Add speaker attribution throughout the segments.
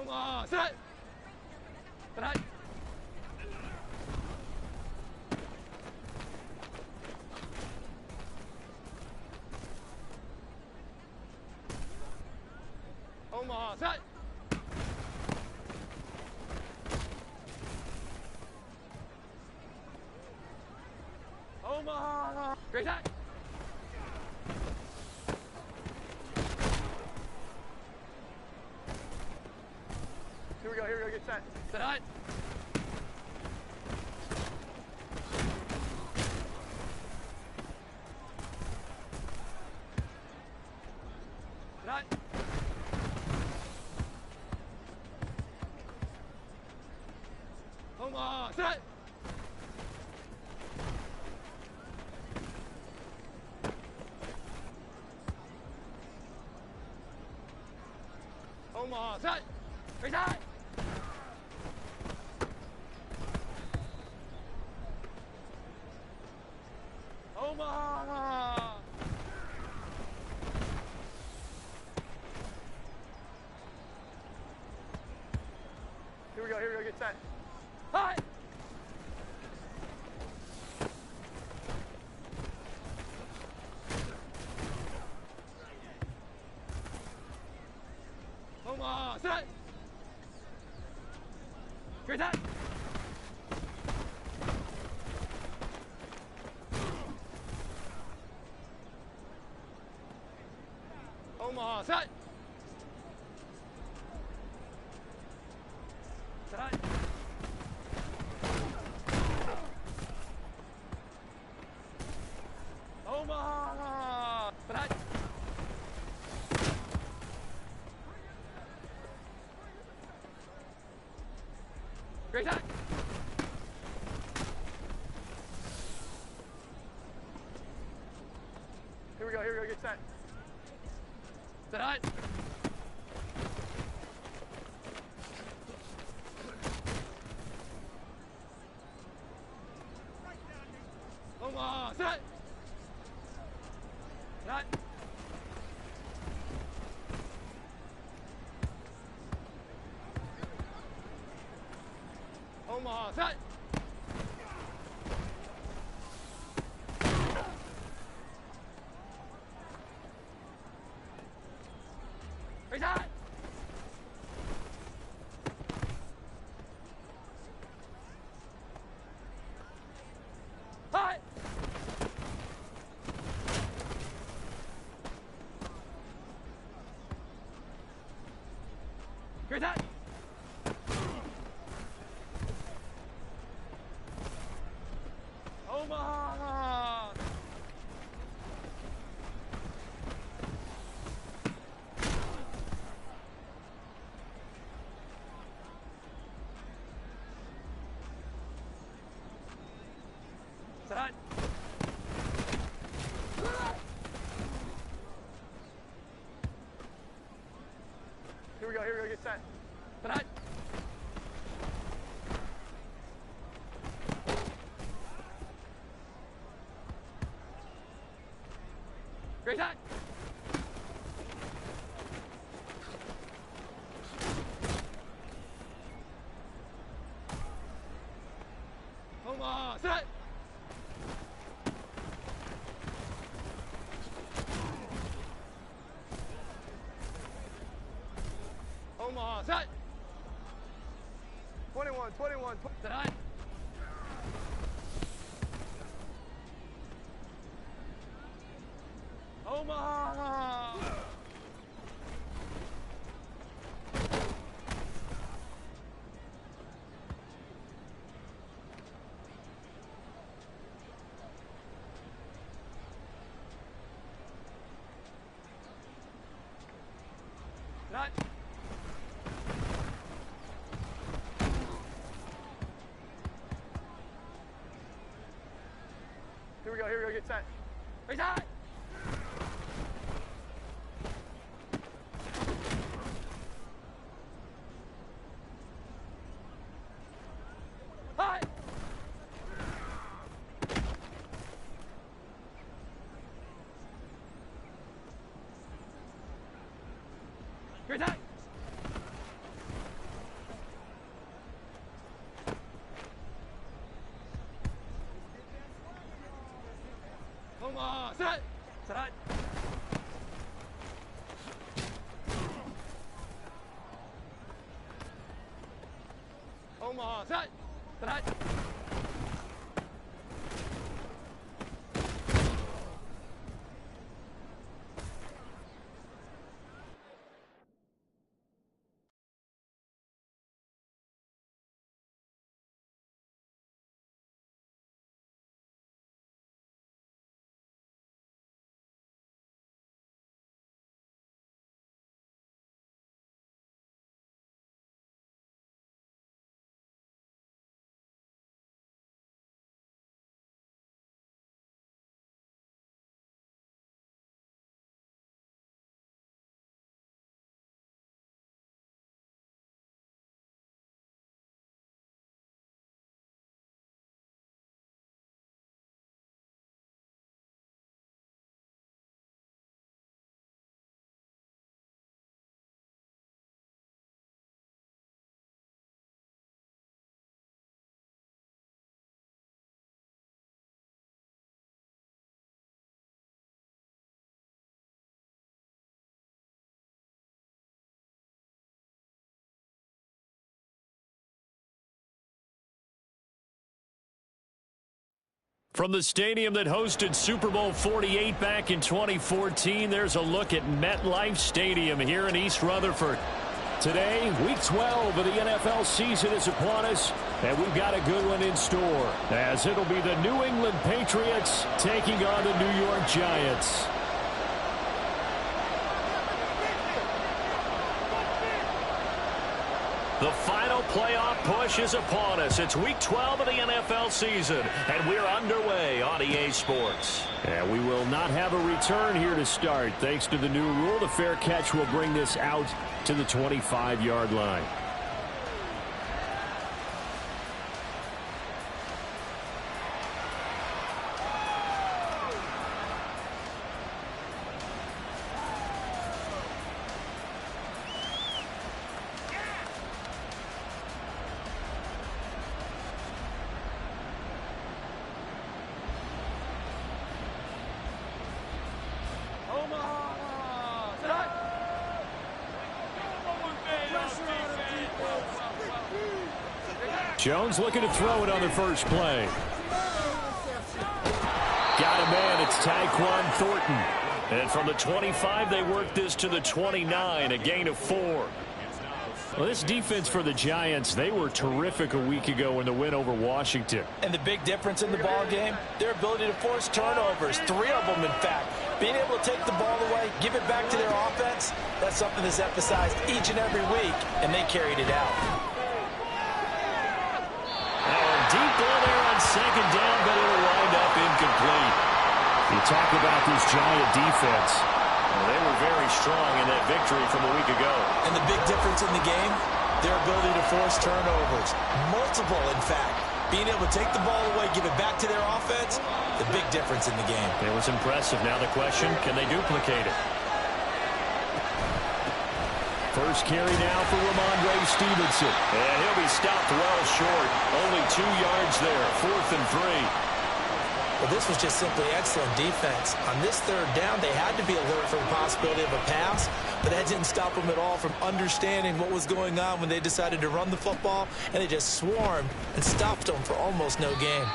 Speaker 1: Omaha, set. Tonight. Omaha, set. Omaha. Great shot. Here we go, get set. Set high. Set high. Omaha, set. Omaha, set. Great shot. Omaha! Here we go, get set. Hi! Omaha, set! Great shot! Omaha, set! Set high. Omaha! Set high. Great shot! Here we go, get set. Set high. Omaha, set. Set high. Omaha, set. Great shot. Hi. Great shot. Omaha. Set high. Here we go, get set. Set high. Great shot. Omaha, set. Omaha, set. 21. Set high. Omaha. Not. Here we go, get set. Raise high. High. Great high. Omaha. Set. Set.
Speaker 2: From the stadium that hosted Super Bowl 48 back in 2014, there's a look at MetLife Stadium here in East Rutherford. Today, Week 12 of the NFL season is upon us, and we've got a good one in store, as it'll be the New England Patriots taking on the New York Giants. The final playoff push is upon us. It's Week 12 of the NFL season, and we're underway on EA Sports. And we will not have a return here to start. Thanks to the new rule, the fair catch will bring this out to the 25-yard line. Jones looking to throw it on the first play. Got a man. It's Tyquan Thornton. And from the 25, they work this to the 29, a gain of 4. Well, this defense for the Giants, they were terrific a week ago in the win over Washington.
Speaker 3: And the big difference in the ball game, their ability to force turnovers, 3 of them, in fact. Being able to take the ball away, give it back to their offense, that's something that's emphasized each and every week, and they carried it out.
Speaker 2: Deep ball there on second down, but it'll wind up incomplete. You talk about this Giant defense. Well, they were very strong in that victory from a week ago.
Speaker 3: And the big difference in the game, their ability to force turnovers. Multiple, in fact. Being able to take the ball away, give it back to their offense, the big difference in the game.
Speaker 2: It was impressive. Now the question, can they duplicate it? First carry now for Ramondre Stevenson. And he'll be stopped well short. Only 2 yards there. 4th and 3.
Speaker 3: Well, this was just simply excellent defense. On this third down, they had to be alert for the possibility of a pass, but that didn't stop them at all from understanding what was going on when they decided to run the football, and they just swarmed and stopped them for almost no gain.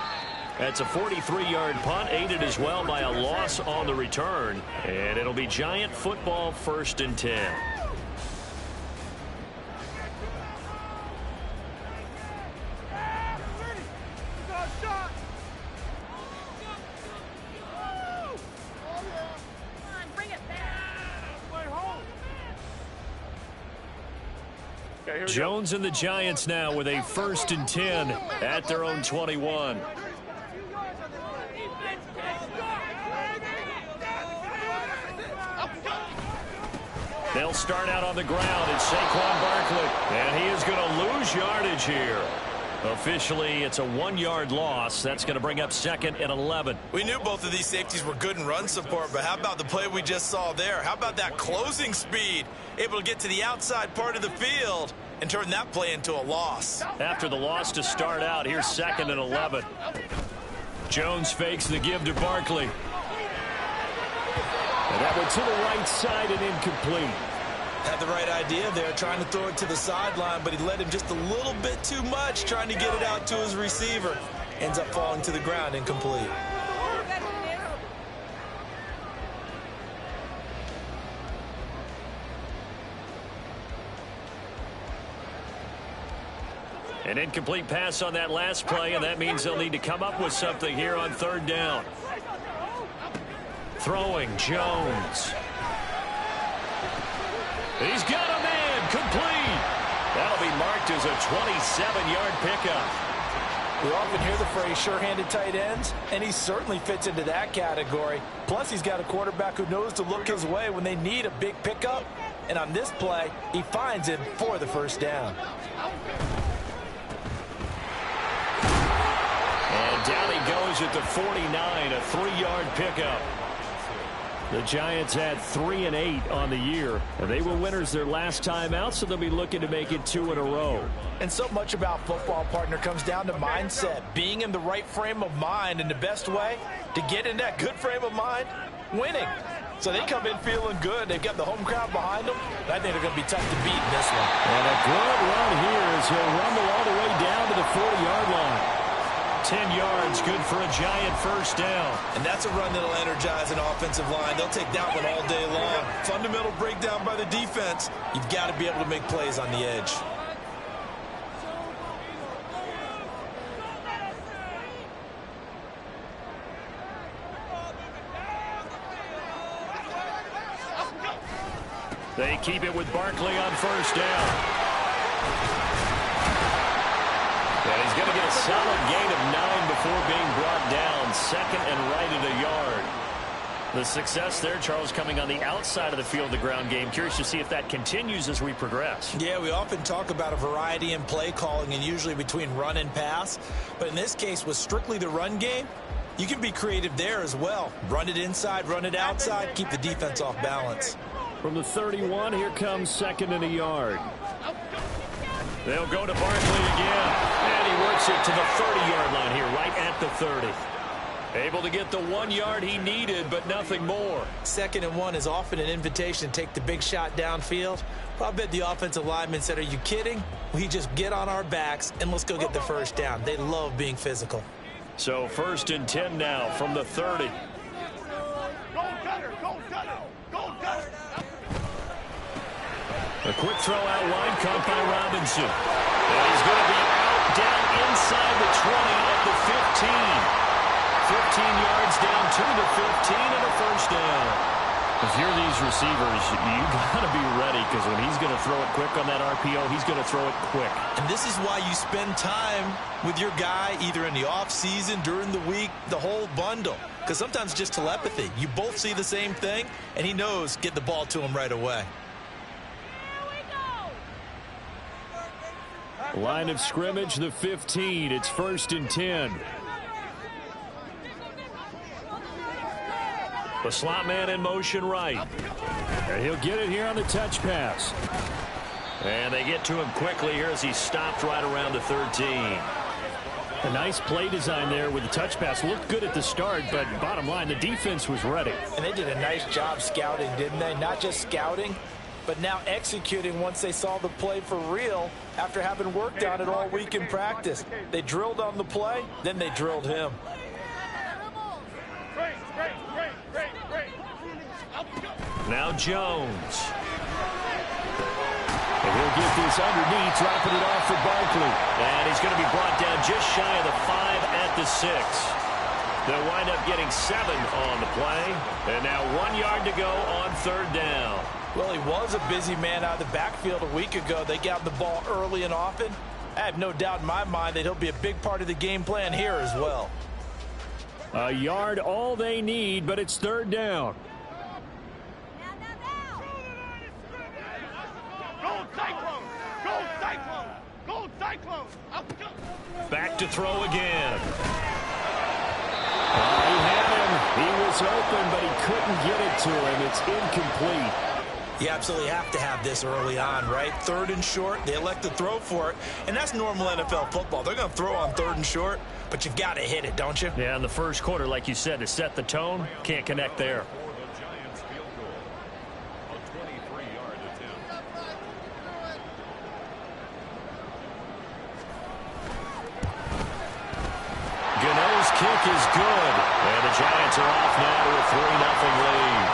Speaker 2: That's a 43-yard punt, aided as well by a loss on the return. And it'll be Giant football, 1st and 10. Jones and the Giants now with a 1st and 10 at their own 21. They'll start out on the ground. It's Saquon Barkley, and he is going to lose yardage here. Officially, it's a 1-yard loss. That's going to bring up 2nd and 11.
Speaker 4: We knew both of these safeties were good in run support, but how about the play we just saw there? How about that closing speed? Able to get to the outside part of the field and turn that play into a loss.
Speaker 2: After the loss to start out, here's 2nd and 11. Jones fakes the give to Barkley. And that went to the right side and incomplete.
Speaker 3: Had the right idea there, trying to throw it to the sideline, but he led him just a little bit too much, trying to get it out to his receiver. Ends up falling to the ground, incomplete.
Speaker 2: An incomplete pass on that last play, and that means they'll need to come up with something here on third down. Throwing, Jones. He's got a man, complete. That'll be marked as a 27-yard pickup.
Speaker 3: We often hear the phrase sure-handed tight ends, and he certainly fits into that category. Plus, he's got a quarterback who knows to look his way when they need a big pickup. And on this play, he finds him for the first down.
Speaker 2: And down he goes at the 49, a 3-yard pickup. The Giants had 3 and 8 on the year, and they were winners their last time out, so they'll be looking to make it 2 in a row.
Speaker 3: And so much about football, partner, comes down to mindset. Being in the right frame of mind, and the best way to get in that good frame of mind, winning. So they come in feeling good. They've got the home crowd behind them. I think they're going to be tough to beat in this one.
Speaker 2: And a good run here as he'll rumble all the way down to the 40-yard line. 10 yards, good for a Giant first down.
Speaker 3: And that's a run that'll energize an offensive line. They'll take that one all day long. Fundamental breakdown by the defense. You've got to be able to make plays on the edge.
Speaker 2: They keep it with Barkley on first down. And he's going to get a solid gain of 9 before being brought down. Second and right at a yard. The success there, Charles, coming on the outside of the field, the ground game. Curious to see if that continues as we progress.
Speaker 3: Yeah, we often talk about a variety in play calling and usually between run and pass. But in this case, with strictly the run game, you can be creative there as well. Run it inside, run it outside, keep the defense off balance.
Speaker 2: From the 31, here comes second and a yard. They'll go to Barkley again. And he works it to the 30-yard line here, right at the 30. Able to get the 1 yard he needed, but nothing more.
Speaker 3: Second and 1 is often an invitation to take the big shot downfield. Well, I bet the offensive lineman said, are you kidding? We just get on our backs and let's go get the first down. They love being physical.
Speaker 2: So first and 10 now from the 30. A quick throw out wide, caught by Robinson. And he's going to be out, down inside the 20 at the 15. 15 yards down to the 15 and a first down. If you're these receivers, you got to be ready because when he's going to throw it quick on that RPO, he's going to throw it quick.
Speaker 3: And this is why you spend time with your guy either in the offseason, during the week, the whole bundle. Because sometimes just telepathy. You both see the same thing, and he knows get the ball to him right away.
Speaker 2: Line of scrimmage, the 15. It's first and 10. The slot man in motion right. And he'll get it here on the touch pass. And they get to him quickly here as he stopped right around the 13. A nice play design there with the touch pass. Looked good at the start, but bottom line, the defense was ready.
Speaker 3: And they did a nice job scouting, didn't they? Not just scouting, but now executing once they saw the play for real after having worked on it all week in practice. They drilled on the play, then they drilled him.
Speaker 2: Now Jones. And he'll get this underneath, dropping it off for Barkley. And he's going to be brought down just shy of the 5 at the 6. They'll wind up getting 7 on the play. And now 1 yard to go on third down.
Speaker 3: Well, he was a busy man out of the backfield a week ago. They got the ball early and often. I have no doubt in my mind that he'll be a big part of the game plan here as well.
Speaker 2: A yard all they need, but it's third down. Back to throw again. He had him. He was open, but he couldn't get it to him. It's incomplete.
Speaker 3: You absolutely have to have this early on, right? Third and short, they elect to throw for it, and that's normal NFL football. They're going to throw on third and short, but you got to hit it, don't you?
Speaker 2: Yeah, in the first quarter, like you said, to set the tone, can't connect there. kick is good. And the Giants are off now to a 3-0 lead.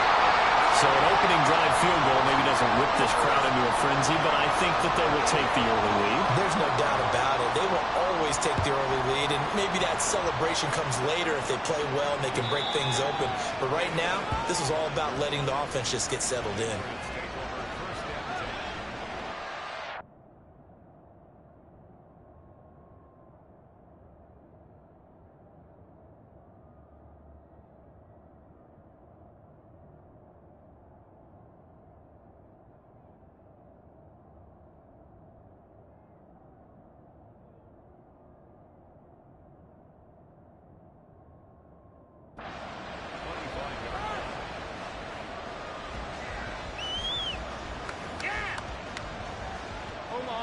Speaker 2: So an opening drive field goal maybe doesn't whip this crowd into a frenzy, but I think that they will take the early lead.
Speaker 3: There's no doubt about it. They will always take the early lead, and maybe that celebration comes later if they play well and they can break things open. But right now, this is all about letting the offense just get settled in.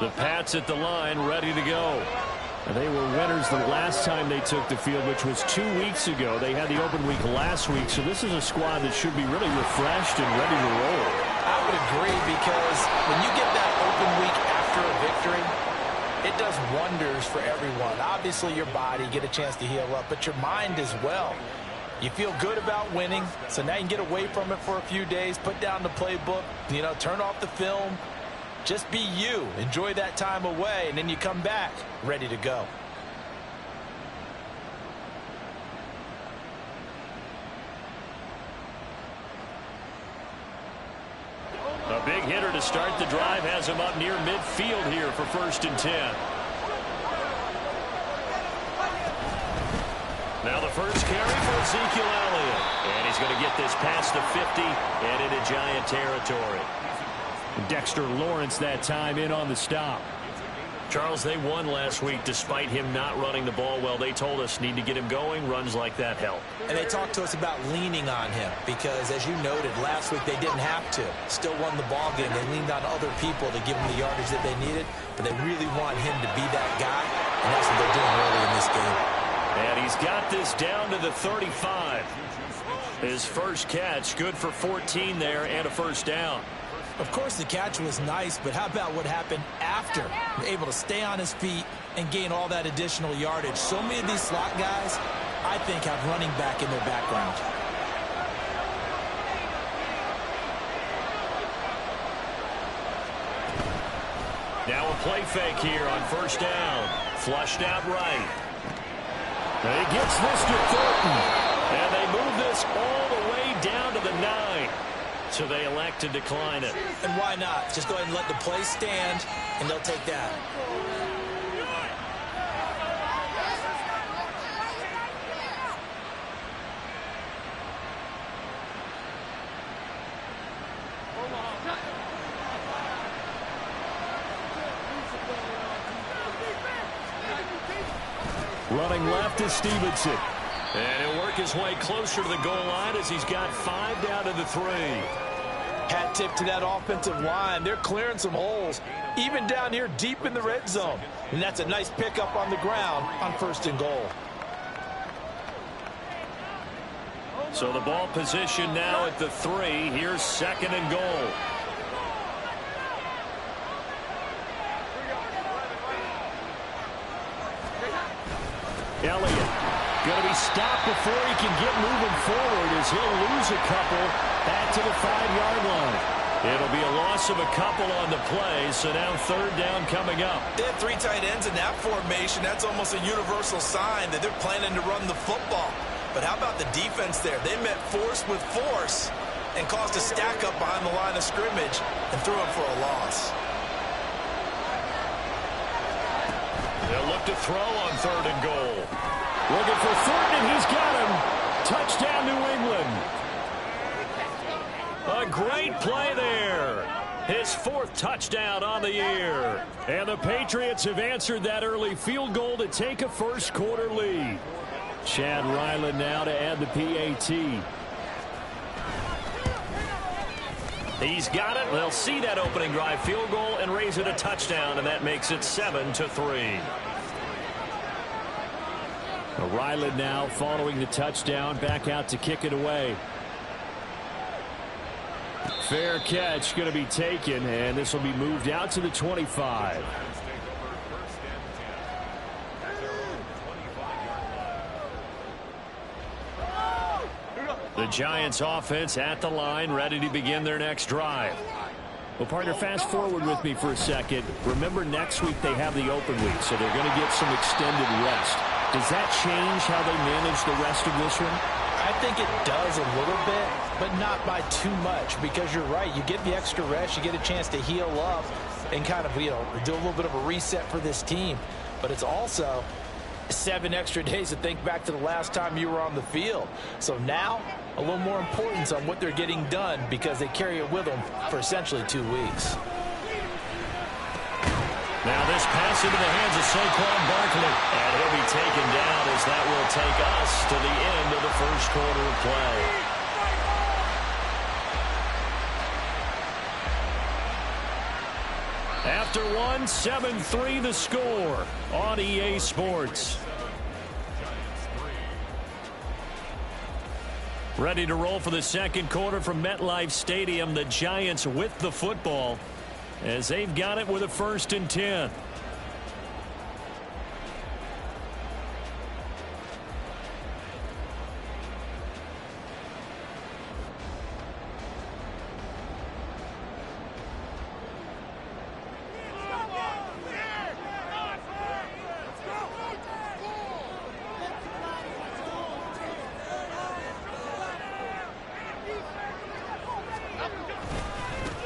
Speaker 2: The Pats at the line, ready to go. They were winners the last time they took the field, which was 2 weeks ago. They had the open week last week, so this is a squad that should be really refreshed and ready to roll.
Speaker 3: I would agree, because when you get that open week after a victory, it does wonders for everyone. Obviously, your body, get a chance to heal up, but your mind as well. You feel good about winning, so now you can get away from it for a few days, put down the playbook, turn off the film. Just be you. Enjoy that time away, and then you come back ready to go.
Speaker 2: A big hitter to start the drive has him up near midfield here for 1st and 10. Now the first carry for Ezekiel Elliott. And he's going to get this past the 50 and into Giant territory. Dexter Lawrence that time in on the stop. Charles, they won last week despite him not running the ball well. They told us need to get him going. Runs like that help.
Speaker 3: And they talked to us about leaning on him because, as you noted, last week they didn't have to. Still won the ball game. They leaned on other people to give them the yardage that they needed, but they really want him to be that guy, and that's what they're doing early in this game.
Speaker 2: And he's got this down to the 35. His first catch, good for 14 there and a first down.
Speaker 3: Of course, the catch was nice, but how about what happened after? Able to stay on his feet and gain all that additional yardage. So many of these slot guys, I think, have running back in their background.
Speaker 2: Now a play fake here on 1st down. Flushed out right. And he gets this to Thornton. And they move this all the way down to the 9. So they elect to decline it.
Speaker 3: And why not? Just go ahead and let the play stand, and they'll take that.
Speaker 2: Running left is Stevenson. And he'll work his way closer to the goal line as he's got 5 down to the 3.
Speaker 3: Hat tip to that offensive line. They're clearing some holes, even down here deep in the red zone. And that's a nice pickup on the ground on 1st and goal.
Speaker 2: So the ball position now at the 3. Here's 2nd and goal. Elliott going to be stopped before he can get moving forward as he'll lose a couple back to the 5-yard line. It'll be a loss of a couple on the play, so now 3rd down coming up.
Speaker 4: They have 3 tight ends in that formation. That's almost a universal sign that they're planning to run the football. But how about the defense there? They met force with force and caused a stack up behind the line of scrimmage and threw him for a loss.
Speaker 2: They'll look to throw on 3rd and goal. Looking for Thornton, and he's got him. Touchdown, New England. A great play there. His 4th touchdown on the year. And the Patriots have answered that early field goal to take a first-quarter lead. Chad Ryland now to add the PAT. He's got it. They'll see that opening drive field goal and raise it a touchdown, and that makes it 7-3. Ryland now following the touchdown, back out to kick it away. Fair catch going to be taken, and this will be moved out to the 25. The Giants offense at the line, ready to begin their next drive. Well, partner, fast forward with me for a second. Remember, next week they have the open week, so they're going to get some extended rest. Does that change how they manage the rest of this one?
Speaker 3: I think it does a little bit, but not by too much, because you're right. You get the extra rest, you get a chance to heal up and kind of, do a little bit of a reset for this team. But it's also 7 extra days to think back to the last time you were on the field. So now, a little more importance on what they're getting done because they carry it with them for essentially 2 weeks.
Speaker 2: Now this pass into the hands of Saquon Barkley. And he'll be taken down as that will take us to the end of the first quarter of play. After one, 7-3 the score on EA Sports. Ready to roll for the second quarter from MetLife Stadium. The Giants with the football as they've got it with a 1st and 10.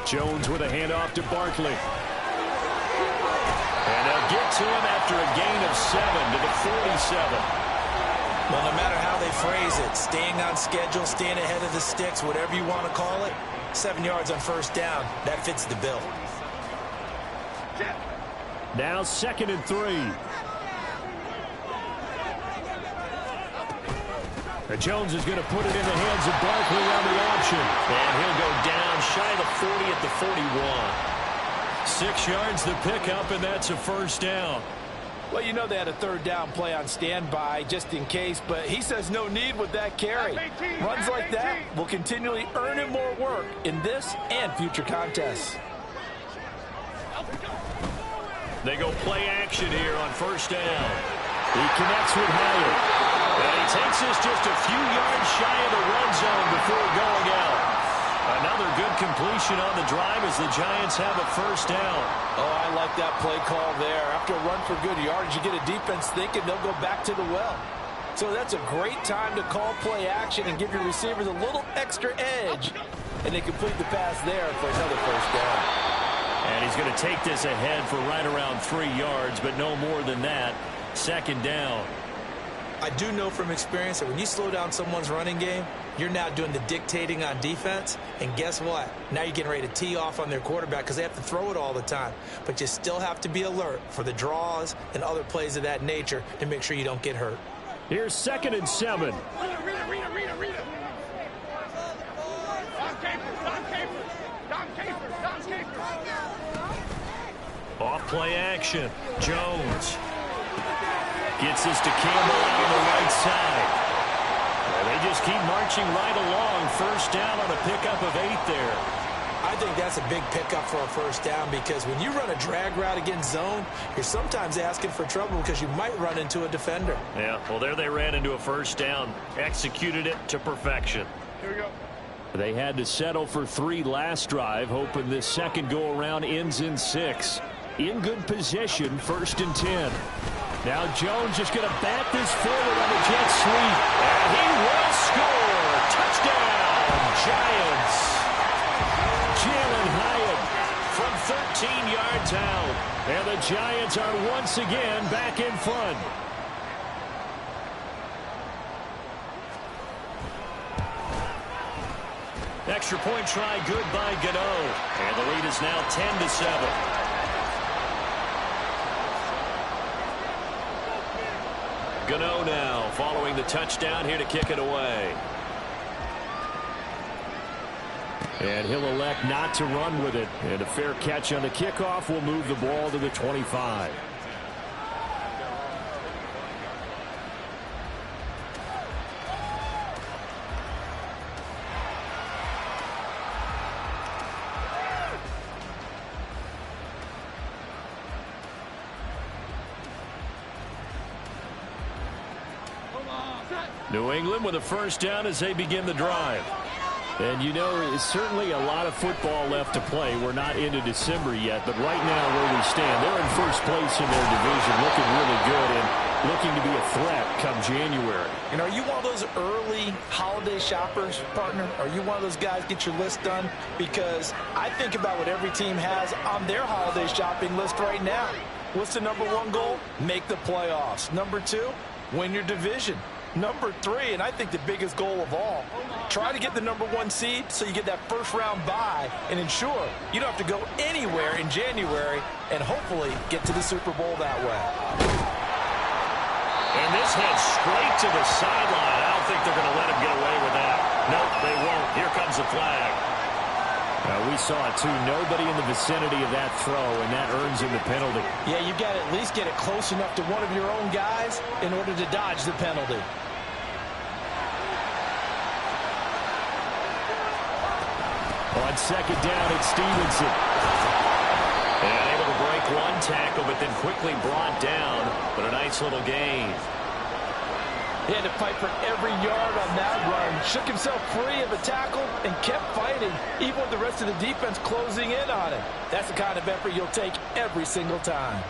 Speaker 2: Jones with a handoff to Barkley. And they'll get to him after a gain of 7 to the 47.
Speaker 3: Well, no matter how they phrase it, staying on schedule, staying ahead of the sticks, whatever you want to call it, 7 yards on 1st down, that fits the bill.
Speaker 2: Now 2nd and 3. Jones is going to put it in the hands of Barkley on the option. And he'll go down shy of the 40 at the 41. 6 yards the pickup, and that's a 1st down.
Speaker 3: Well, they had a 3rd down play on standby just in case, but he says no need with that carry. Runs like that will continually earn him more work in this and future contests.
Speaker 2: They go play action here on 1st down. He connects with Hyatt. And he takes us just a few yards shy of the red zone before going out. Another good completion on the drive as the Giants have a 1st down.
Speaker 3: Oh, I like that play call there. After a run for good yards, you get a defense thinking they'll go back to the well. So that's a great time to call play action and give your receivers a little extra edge. And they complete the pass there for another 1st down.
Speaker 2: And he's going to take this ahead for right around 3 yards, but no more than that. 2nd down.
Speaker 3: I do know from experience that when you slow down someone's running game, you're now doing the dictating on defense. And guess what? Now you're getting ready to tee off on their quarterback because they have to throw it all the time. But you still have to be alert for the draws and other plays of that nature to make sure you don't get hurt.
Speaker 2: Here's 2nd and 7. Off play action. Jones. Gets this to Campbell out on the right side. Well, they just keep marching right along. 1st down on a pickup of 8 there.
Speaker 3: I think that's a big pickup for a 1st down because when you run a drag route against zone, you're sometimes asking for trouble because you might run into a defender.
Speaker 2: Yeah, well, there they ran into a 1st down. Executed it to perfection.
Speaker 1: Here we go.
Speaker 2: They had to settle for 3 last drive, hoping this second go-around ends in 6. In good position, 1st and 10. Now Jones just going to bat this forward on the jet sweep. And he will score. Touchdown, Giants. Jalen Hyatt from 13 yards out. And the Giants are once again back in front. Extra point try good by Gano. And the lead is now 10-7. Gano now following the touchdown here to kick it away. And he'll elect not to run with it. And a fair catch on the kickoff will move the ball to the 25. New England with a first down as they begin the drive. And you know, it's certainly a lot of football left to play. We're not into December yet, but right now where we stand, they're in first place in their division, looking really good and looking to be a threat come January.
Speaker 3: And are you one of those early holiday shoppers, partner? Are you one of those guys get your list done? Because I think about what every team has on their holiday shopping list right now. What's the #1 goal? Make the playoffs. #2, win your division. #3, and I think the biggest goal of all, try to get the #1 seed so you get that first-round bye and ensure you don't have to go anywhere in January and hopefully get to the Super Bowl that way.
Speaker 2: And this heads straight to the sideline. I don't think they're going to let him get away with that. Nope, they won't. Here comes the flag. We saw it, too. Nobody in the vicinity of that throw, and that earns him the penalty.
Speaker 3: Yeah, you got to at least get it close enough to one of your own guys in order to dodge the penalty.
Speaker 2: On second down, it's Stevenson. And able to break one tackle, but then quickly brought down. But a nice little gain.
Speaker 3: He had to fight for every yard on that run. Shook himself free of a tackle and kept fighting, even with the rest of the defense closing in on him. That's the kind of effort you'll take every single time.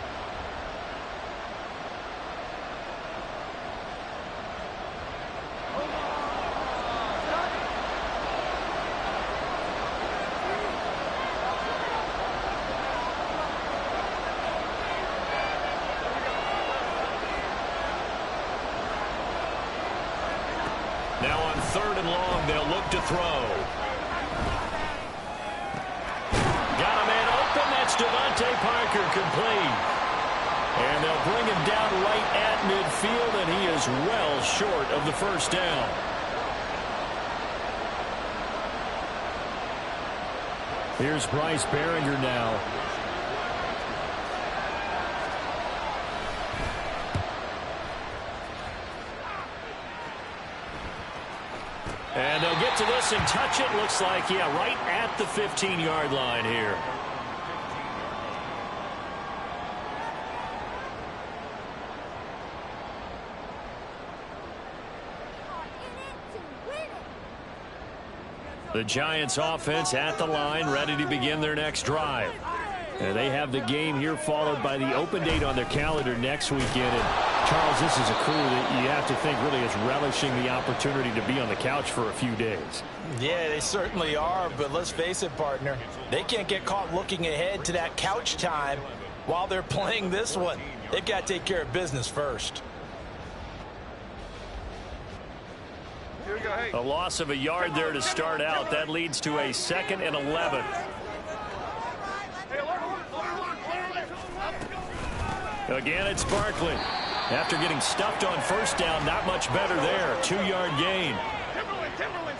Speaker 2: Now on 3rd and long, they'll look to throw. Got a man open. That's Devontae Parker, complete. And they'll bring him down right at midfield, and he is well short of the first down. Here's Bryce Behringer now. And they'll get to this and touch it. Looks like, yeah, right at the 15-yard line here. The Giants offense at the line, ready to begin their next drive. And they have the game here followed by the open date on their calendar next weekend. And Charles, this is a crew that you have to think really is relishing the opportunity to be on the couch for a few days.
Speaker 3: Yeah, they certainly are, but let's face it, partner. They can't get caught looking ahead to that couch time while they're playing this one. They've got to take care of business first.
Speaker 2: A loss of a yard there to start out. That leads to a 2nd and 11. Again, it's Barkley. After getting stuffed on first down, not much better there. 2-yard gain.
Speaker 1: Timberland,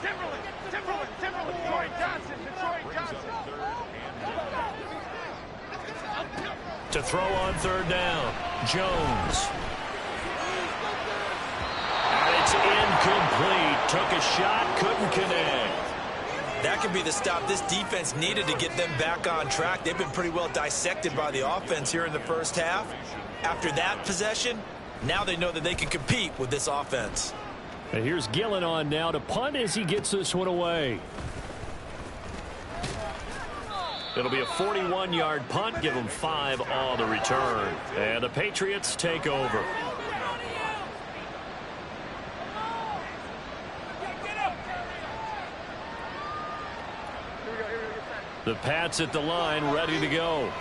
Speaker 1: Detroit Johnson.
Speaker 2: To throw on 3rd down, Jones. And it's incomplete. Took a shot, couldn't connect.
Speaker 4: That could be the stop this defense needed to get them back on track. They've been pretty well dissected by the offense here in the first half. After that possession, now they know that they can compete with this offense.
Speaker 2: And here's Gillen on now to punt as he gets this one away. It'll be a 41-yard punt. Give them 5 on the return. And the Patriots take over. The Pats at the line, ready to go.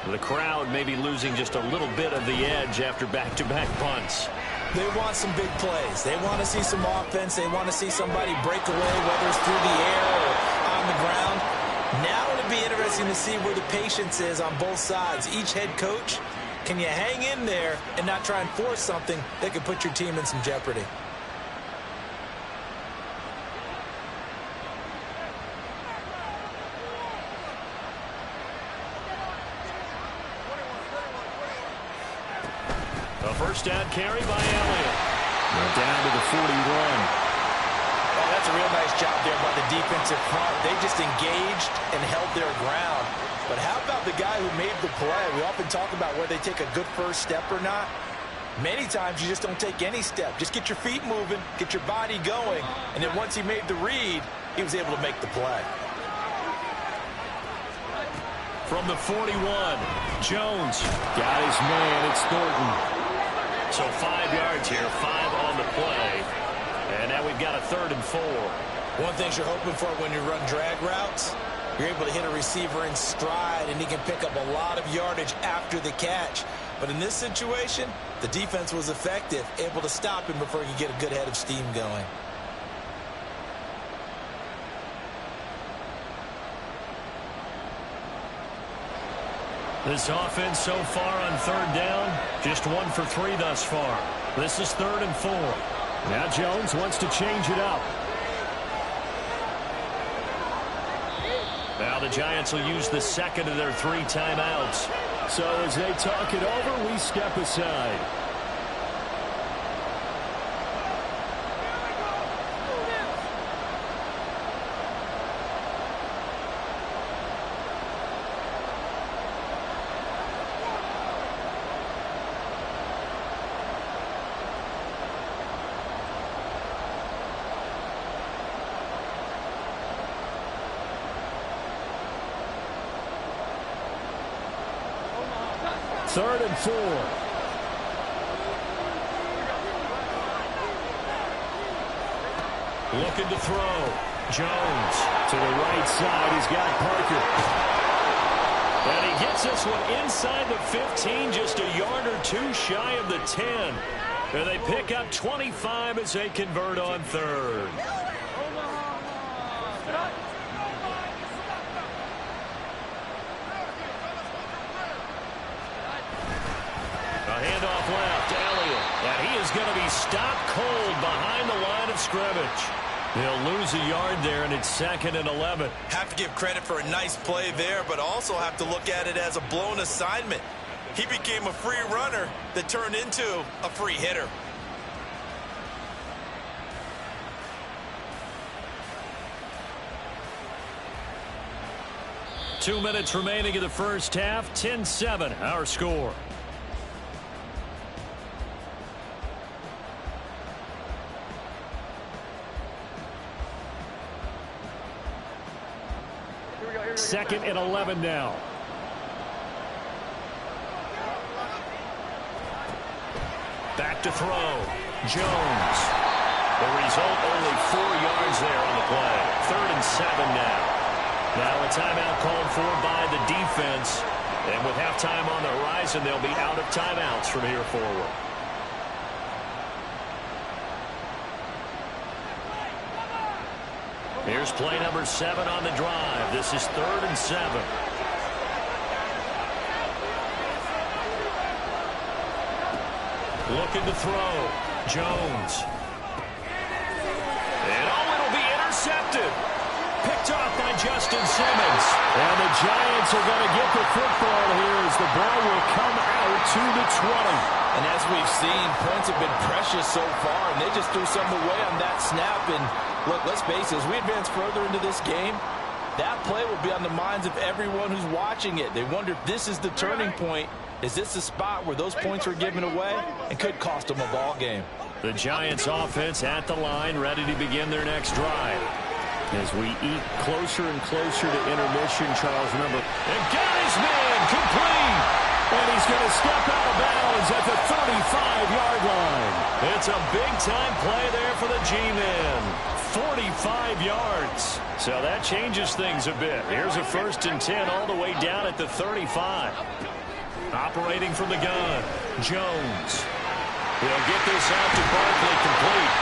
Speaker 2: The crowd may be losing just a little bit of the edge after back-to-back punts.
Speaker 3: They want some big plays. They want to see some offense. They want to see somebody break away, whether it's through the air or on the ground. Now it'll be interesting to see where the patience is on both sides. Each head coach, can you hang in there and not try and force something that could put your team in some jeopardy?
Speaker 2: First down carry by Elliott. We're down to the 41.
Speaker 3: Oh, that's a real nice job there by the defensive front. They just engaged and held their ground. But how about the guy who made the play? We often talk about whether they take a good first step or not. Many times you just don't take any step. Just get your feet moving, get your body going, and then once he made the read, he was able to make the play.
Speaker 2: From the 41, Jones got his man. It's Thornton. So 5 yards here, 5 on the play. And now we've got a 3rd and 4.
Speaker 3: One thing you're hoping for when you run drag routes, you're able to hit a receiver in stride, and he can pick up a lot of yardage after the catch. But in this situation, the defense was effective, able to stop him before he could get a good head of steam going.
Speaker 2: This offense so far on 3rd down, just 1 for 3 thus far. This is 3rd and 4. Now Jones wants to change it up. Now the Giants will use the 2nd of their 3 timeouts. So as they talk it over, we step aside. Third and 4. Looking to throw. Jones to the right side. He's got Parker. And he gets this one inside the 15, just a yard or 2 shy of the 10. And they pick up 25 as they convert on 3rd. Handoff left, Elliott, and he is going to be stopped cold behind the line of scrimmage. They'll lose a yard there, and it's 2nd and 11.
Speaker 4: Have to give credit for a nice play there, but also have to look at it as a blown assignment. He became a free runner that turned into a free hitter.
Speaker 2: Two minutes remaining in the first half, 10-7, our score. Second and 11 now. Back to throw. Jones. The result, only 4 yards there on the play. 3rd and 7 now. Now a timeout called for by the defense. And with halftime on the horizon, they'll be out of timeouts from here forward. Here's play number 7 on the drive. This is 3rd and 7. Looking to throw. Jones. And it'll be intercepted. Picked off by Justin Simmons. And the Giants are going to get the football here as the ball will come out to the 20.
Speaker 3: And as we've seen, points have been precious so far, and they just threw some away on that snap. And look, let's face it, as we advance further into this game, that play will be on the minds of everyone who's watching it. They wonder if this is the turning point. Is this the spot where those points are given away and could cost them a ball game?
Speaker 2: The Giants offense at the line, ready to begin their next drive. As we eat closer and closer to intermission, Charles, remember, and got his man complete. And he's going to step out of bounds at the 35-yard line. It's a big-time play there for the G-men. 45 yards. So that changes things a bit. Here's a 1st and 10 all the way down at the 35. Operating from the gun, Jones. He'll get this out to Barkley complete.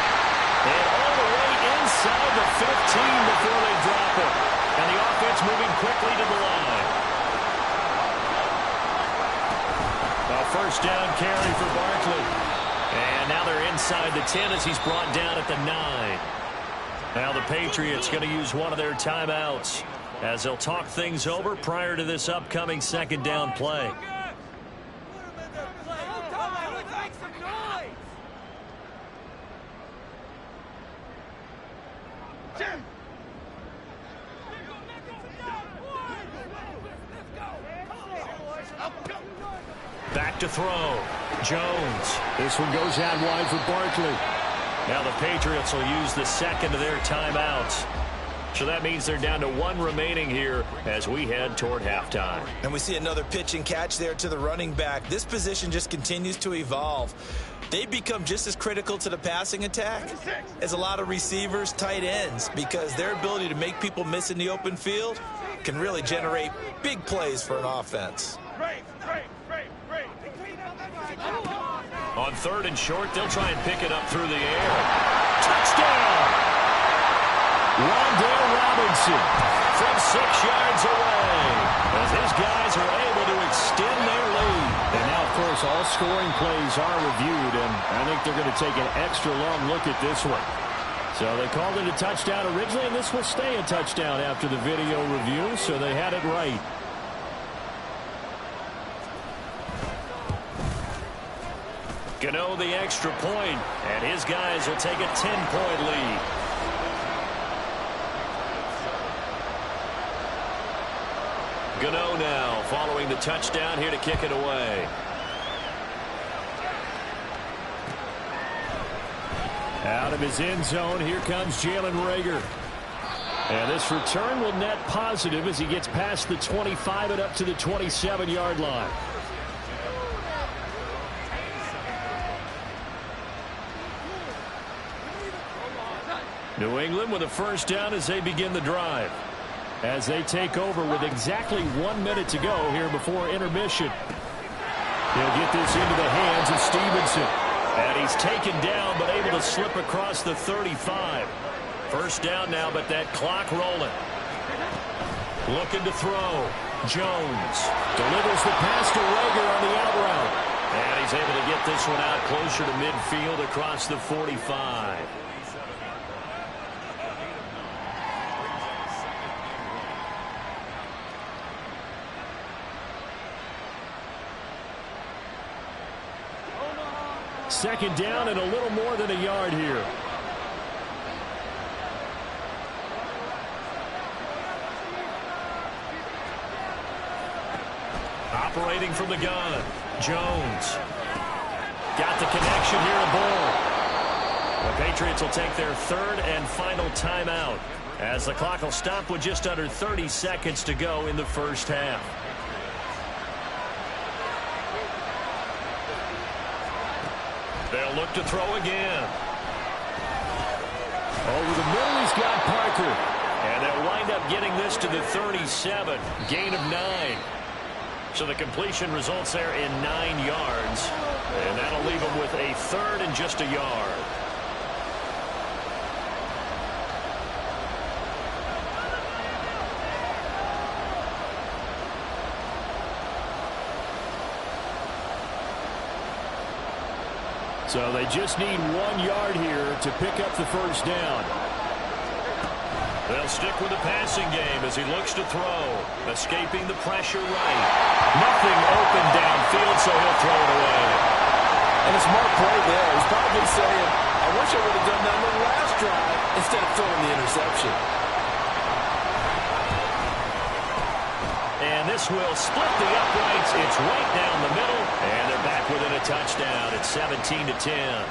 Speaker 2: And all the way inside the 15 before they drop it. And the offense moving quickly to the line. A 1st down carry for Barkley. And now they're inside the 10 as he's brought down at the 9. Now the Patriots going to use one of their timeouts as they'll talk things over prior to this upcoming 2nd down play. Back to throw. Jones.
Speaker 5: This one goes out wide for Barkley.
Speaker 2: Now the Patriots will use the second of their timeouts. So that means they're down to one remaining here as we head toward halftime.
Speaker 3: And we see another pitch and catch there to the running back. This position just continues to evolve. They become just as critical to the passing attack as a lot of receivers, tight ends, because their ability to make people miss in the open field can really generate big plays for an offense.
Speaker 2: On 3rd and short, they'll try and pick it up through the air. Touchdown! Rondale Robinson from 6 yards away as his guys are able to extend their lead.
Speaker 5: And now, of course, all scoring plays are reviewed, and I think they're going to take an extra long look at this one. So they called it a touchdown originally, and this will stay a touchdown after the video review, so they had it right.
Speaker 2: Gano the extra point, and his guys will take a 10-point lead. Gano now following the touchdown here to kick it away.
Speaker 5: Out of his end zone, here comes Jalen Reagor. And this return will net positive as he gets past the 25 and up to the 27-yard line. New England with a first down as they begin the drive. As they take over with exactly 1 minute to go here before intermission. He'll get this into the hands of Stevenson.
Speaker 2: And he's taken down but able to slip across the 35. First down now, but that clock rolling. Looking to throw. Jones delivers the pass to Reagor on the out route. And he's able to get this one out closer to midfield across the 45.
Speaker 5: Second down and a little more than a yard here.
Speaker 2: Operating from the gun. Jones. Got the connection here to Bull. The Patriots will take their 3rd and final timeout as the clock will stop with just under 30 seconds to go in the first half. They'll look to throw again.
Speaker 5: Over the middle, he's got Parker.
Speaker 2: And they'll wind up getting this to the 37. Gain of 9. So the completion results there in 9 yards. And that'll leave them with a 3rd and just a yard.
Speaker 5: So they just need 1 yard here to pick up the first down.
Speaker 2: They'll stick with the passing game as he looks to throw. Escaping the pressure right. Nothing open downfield, so he'll throw it away.
Speaker 4: And a smart play there. He's probably saying, I wish I would have done that on the last drive instead of throwing the interception.
Speaker 2: And this will split the uprights. It's right down the middle. And they're back within a touchdown. It's 17-10.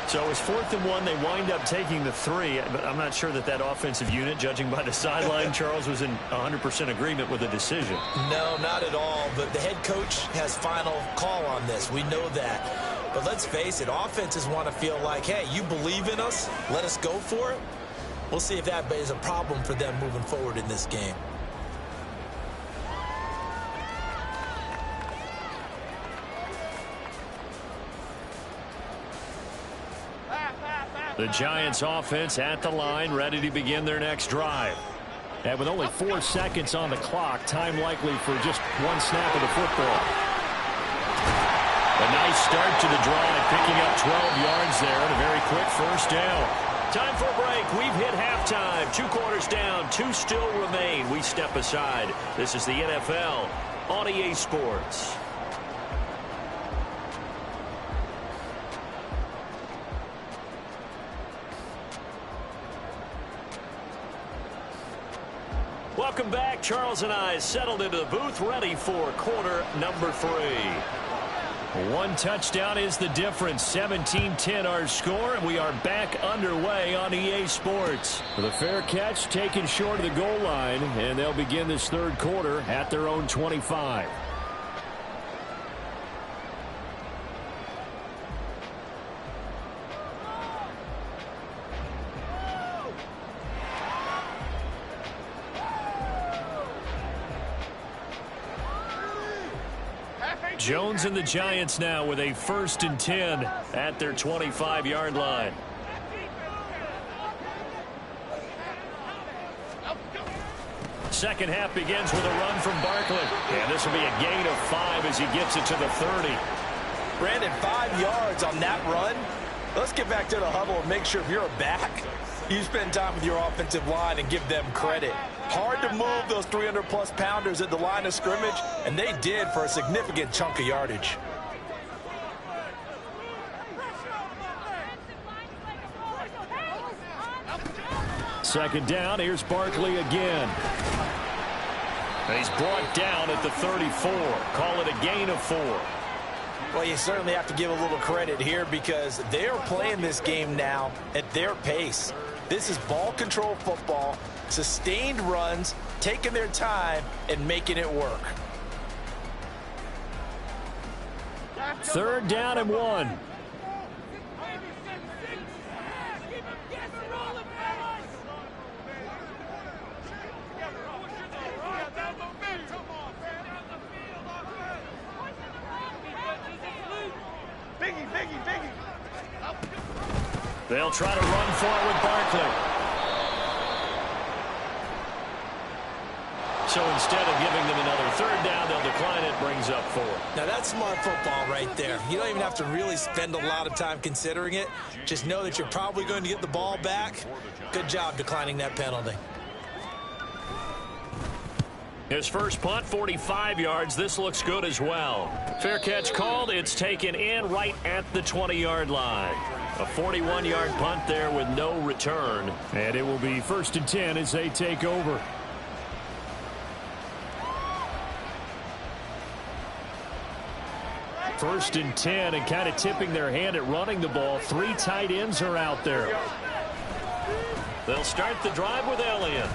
Speaker 2: So it's 4th and 1. They wind up taking the 3. But I'm not sure that that offensive unit, judging by the sideline, Charles, was in 100% agreement with the decision.
Speaker 3: No, not at all. But the head coach has final call on this. We know that. But let's face it, offenses want to feel like, hey, you believe in us, let us go for it. We'll see if that is a problem for them moving forward in this game.
Speaker 2: The Giants offense at the line, ready to begin their next drive.
Speaker 5: And with only 4 seconds on the clock, time likely for just 1 snap of the football.
Speaker 2: A nice start to the drive, picking up 12 yards there and a very quick first down. Time for a break. We've hit halftime. 2 quarters down, 2 still remain. We step aside. This is the NFL on EA Sports. Welcome back. Charles and I settled into the booth, ready for quarter number 3. One touchdown is the difference. 17-10 our score, and we are back underway on EA Sports. The fair catch taken short of the goal line, and they'll begin this third quarter at their own 25. Jones and the Giants now with a 1st and 10 at their 25-yard line. Second half begins with a run from Barkley. And this will be a gain of 5 as he gets it to the 30.
Speaker 3: Brandon, 5 yards on that run. Let's get back to the huddle and make sure if you're a back, you spend time with your offensive line and give them credit. Hard to move those 300-plus pounders at the line of scrimmage, and they did for a significant chunk of yardage.
Speaker 2: Second down, here's Barkley again. He's brought down at the 34. Call it a gain of 4.
Speaker 3: Well, you certainly have to give a little credit here because they are playing this game now at their pace. This is ball control football, sustained runs, taking their time, and making it work.
Speaker 2: Third down and 1. They'll try to run for it with Barkley. So instead of giving them another third down, they'll decline it, brings up 4.
Speaker 3: Now that's smart football right there. You don't even have to really spend a lot of time considering it. Just know that you're probably going to get the ball back. Good job declining that penalty.
Speaker 2: His first punt, 45 yards. This looks good as well. Fair catch called. It's taken in right at the 20-yard line. A 41-yard punt there with no return. And it will be 1st and 10 as they take over. First and 10, and kind of tipping their hand at running the ball. 3 tight ends are out there. They'll start the drive with Elliott.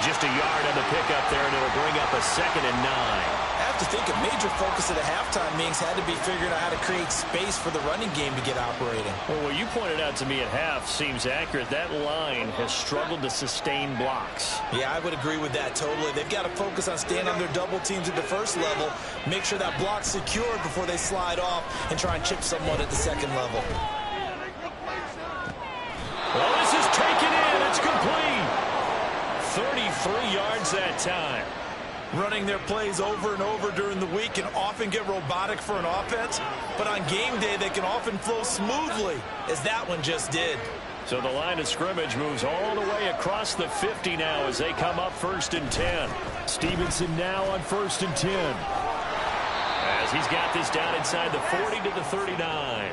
Speaker 2: Just a yard on the pickup there, and it'll bring up a 2nd and 9.
Speaker 3: I have to think a major focus of the halftime meetings had to be figuring out how to create space for the running game to get operating.
Speaker 2: Well, what you pointed out to me at half seems accurate. That line has struggled to sustain blocks.
Speaker 3: Yeah, I would agree with that totally. They've got to focus on staying on their double teams at the first level, make sure that block's secured before they slide off and try and chip someone at the second level.
Speaker 2: Well, this is taken in. It's complete. 33 yards that time.
Speaker 3: Running their plays over and over during the week can often get robotic for an offense, but on game day they can often flow smoothly, as that one just did.
Speaker 2: So the line of scrimmage moves all the way across the 50 now as they come up 1st and 10. Stevenson now on 1st and 10. As he's got this down inside the 40 to the 39.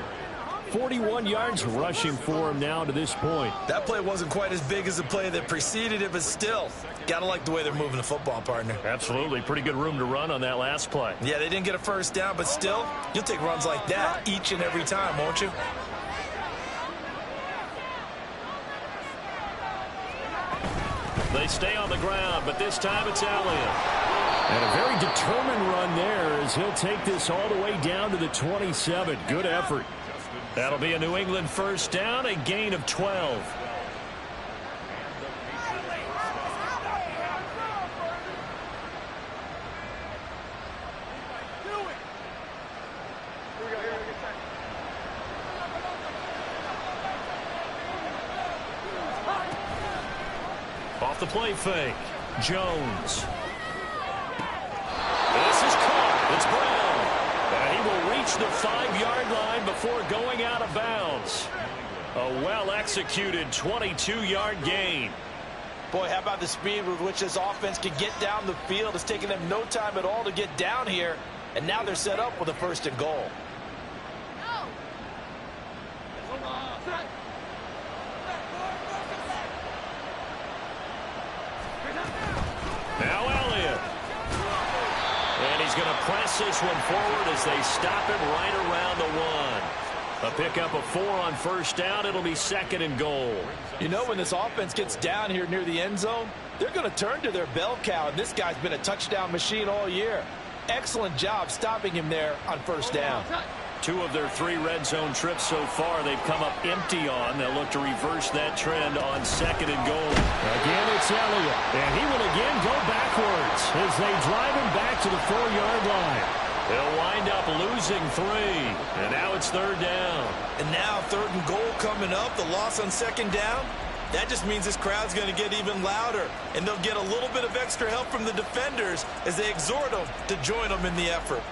Speaker 2: 41 yards rushing for him now to this point.
Speaker 3: That play wasn't quite as big as the play that preceded it, but still, got to like the way they're moving the football, partner.
Speaker 2: Absolutely. Pretty good room to run on that last play.
Speaker 3: Yeah, they didn't get a first down, but still, you'll take runs like that each and every time, won't you?
Speaker 2: They stay on the ground, but this time it's Elliott. And a very determined run there as he'll take this all the way down to the 27. Good effort. That'll be a New England 1st down, a gain of 12. Off the play fake, Jones. This is caught. It's Brown. And he will reach the 5-yard line before going out of bounds. A well-executed 22-yard gain.
Speaker 3: Boy, how about the speed with which this offense could get down the field? It's taken them no time at all to get down here, and now they're set up with a 1st and goal. Now Elliott. And he's
Speaker 2: going to press this one forward as they stop him right around the 1. A pickup of 4 on first down. It'll be 2nd and goal.
Speaker 3: You know, when this offense gets down here near the end zone, they're going to turn to their bell cow, and this guy's been a touchdown machine all year. Excellent job stopping him there on first down.
Speaker 2: 2 of their 3 red zone trips so far they've come up empty on. They'll look to reverse that trend on 2nd and goal.
Speaker 5: Again, it's Elliott, and he will again go backwards as they drive him back to the 4-yard line.
Speaker 2: They'll wind up losing 3, and now it's 3rd down.
Speaker 4: And now 3rd and goal coming up. The loss on 2nd down. That just means this crowd's going to get even louder, and they'll get a little bit of extra help from the defenders as they exhort them to join them in the effort.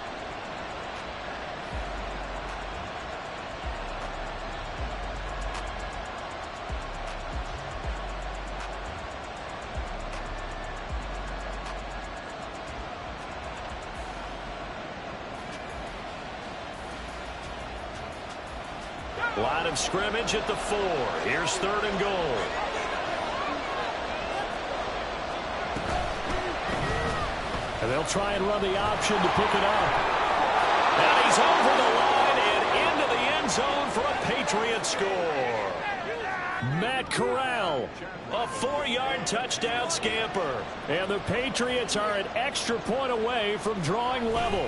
Speaker 2: Line of scrimmage at the 4. Here's 3rd and goal.
Speaker 5: And they'll try and run the option to pick it up.
Speaker 2: And he's over the line and into the end zone for a Patriot score.
Speaker 5: Matt Corral,
Speaker 2: A 4-yard touchdown scamper.
Speaker 5: and the Patriots are an extra point away from drawing level.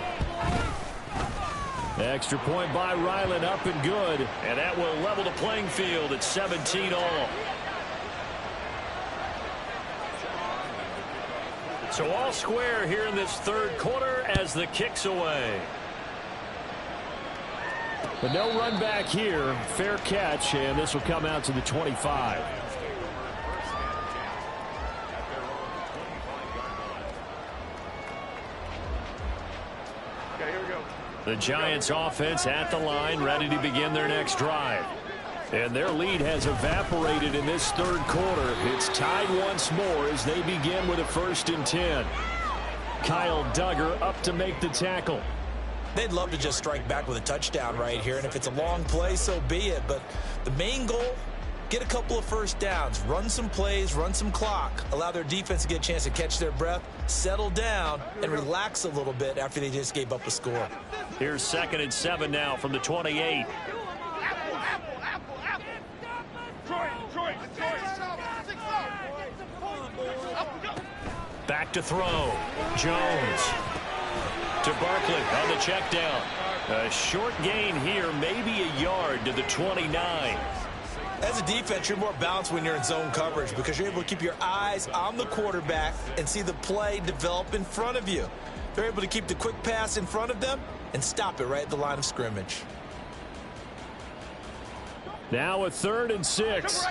Speaker 5: Extra point by Ryland, up and good.
Speaker 2: And that will level the playing field at 17 all. So all square here in this 3rd quarter as the kick's away.
Speaker 5: But no run back here. Fair catch, and this will come out to the 25.
Speaker 1: Okay, here we go.
Speaker 2: The Giants offense at the line, ready to begin their next drive.
Speaker 5: And their lead has evaporated in this 3rd quarter. It's tied once more as they begin with a 1st and 10. Kyle Duggar up to make the tackle.
Speaker 3: They'd love to just strike back with a touchdown right here, and if it's a long play, so be it. But the main goal, get a couple of first downs, run some plays, run some clock, allow their defense to get a chance to catch their breath, settle down, and relax a little bit after they just gave up a score.
Speaker 2: Here's 2nd and 7 now from the 28. Back to throw. Jones to Barkley on the check down. A short gain here, maybe a yard to the 29.
Speaker 3: As a defense, you're more balanced when you're in zone coverage because you're able to keep your eyes on the quarterback and see the play develop in front of you. They're able to keep the quick pass in front of them and stop it right at the line of scrimmage.
Speaker 5: Now a 3rd and 6.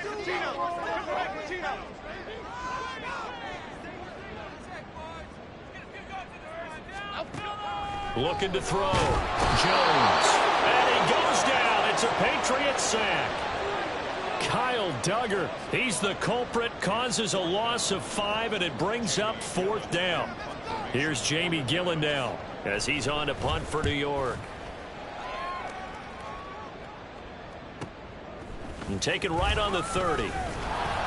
Speaker 2: Looking to throw. Jones. And he goes down. It's a Patriot sack.
Speaker 5: Kyle Duggar,
Speaker 2: He's the culprit, causes a loss of 5, and it brings up 4th down. Here's Jamie Gillen now as he's on to punt for New York. And taken right on the 30.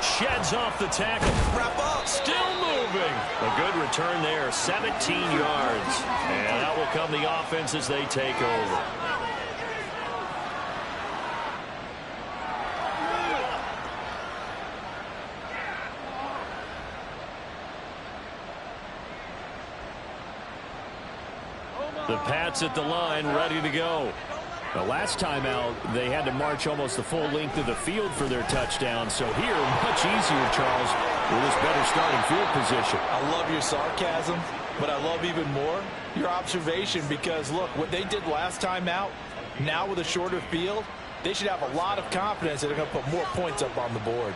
Speaker 2: Sheds off the tackle.
Speaker 3: Wrap up.
Speaker 2: Still moving. A good return there, 17 yards. And out will come the offense as they take over. The Pats at the line, ready to go.
Speaker 5: the last time out, they had to march almost the full length of the field for their touchdown. So here, much easier, Charles, with this better starting field position.
Speaker 3: I love your sarcasm, but I love even more your observation because, look, what they did last time out, now with a shorter field, they should have a lot of confidence that they're going to put more points up on the board.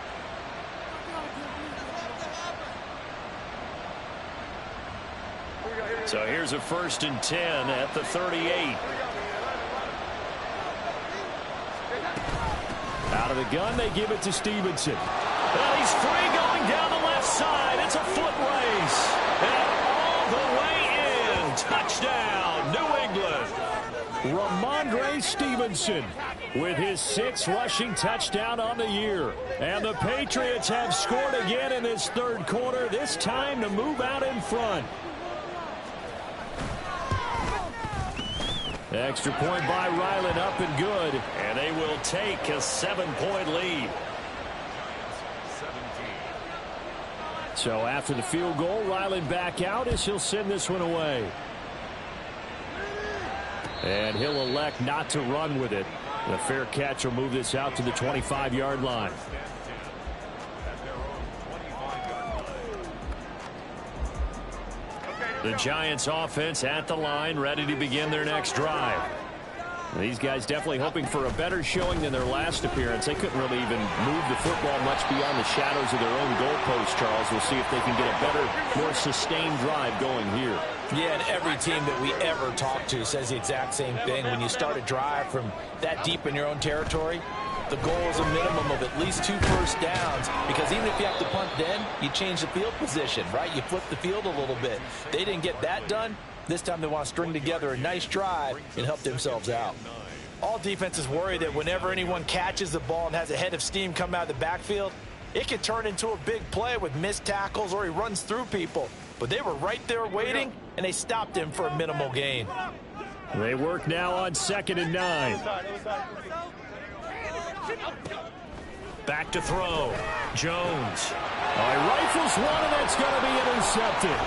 Speaker 2: So here's a 1st and 10 at the 38.
Speaker 5: Out of the gun, they give it to Stevenson.
Speaker 2: Well, he's free going down the left side. It's a foot race. And all the way in. Touchdown, New England.
Speaker 5: Ramondre Stevenson with his 6th rushing touchdown on the year. And the Patriots have scored again in this 3rd quarter, this time to move out in front.
Speaker 2: Extra point by Ryland, up and good. And they will take a 7-point lead. So after the field goal, Ryland back out as he'll send this one away. And he'll elect not to run with it. The fair catch will move this out to the 25-yard line. The Giants offense at the line, ready to begin their next drive. These guys definitely hoping for a better showing than their last appearance. They couldn't really even move the football much beyond the shadows of their own goalpost, Charles. We'll see if they can get a better, more sustained drive going here.
Speaker 3: Yeah, and every team that we ever talk to says the exact same thing. When you start a drive from that deep in your own territory, the goal is a minimum of at least 2 first downs, because even if you have to punt then, you change the field position, right? You flip the field a little bit. They didn't get that done. This time they want to string together a nice drive and help themselves out. All defenses worry that whenever anyone catches the ball and has a head of steam come out of the backfield, it can turn into a big play with missed tackles or he runs through people. But they were right there waiting, and they stopped him for a minimal gain.
Speaker 2: They work now on 2nd and 9. Back to throw. Jones. He rifles one, and that's going to be intercepted.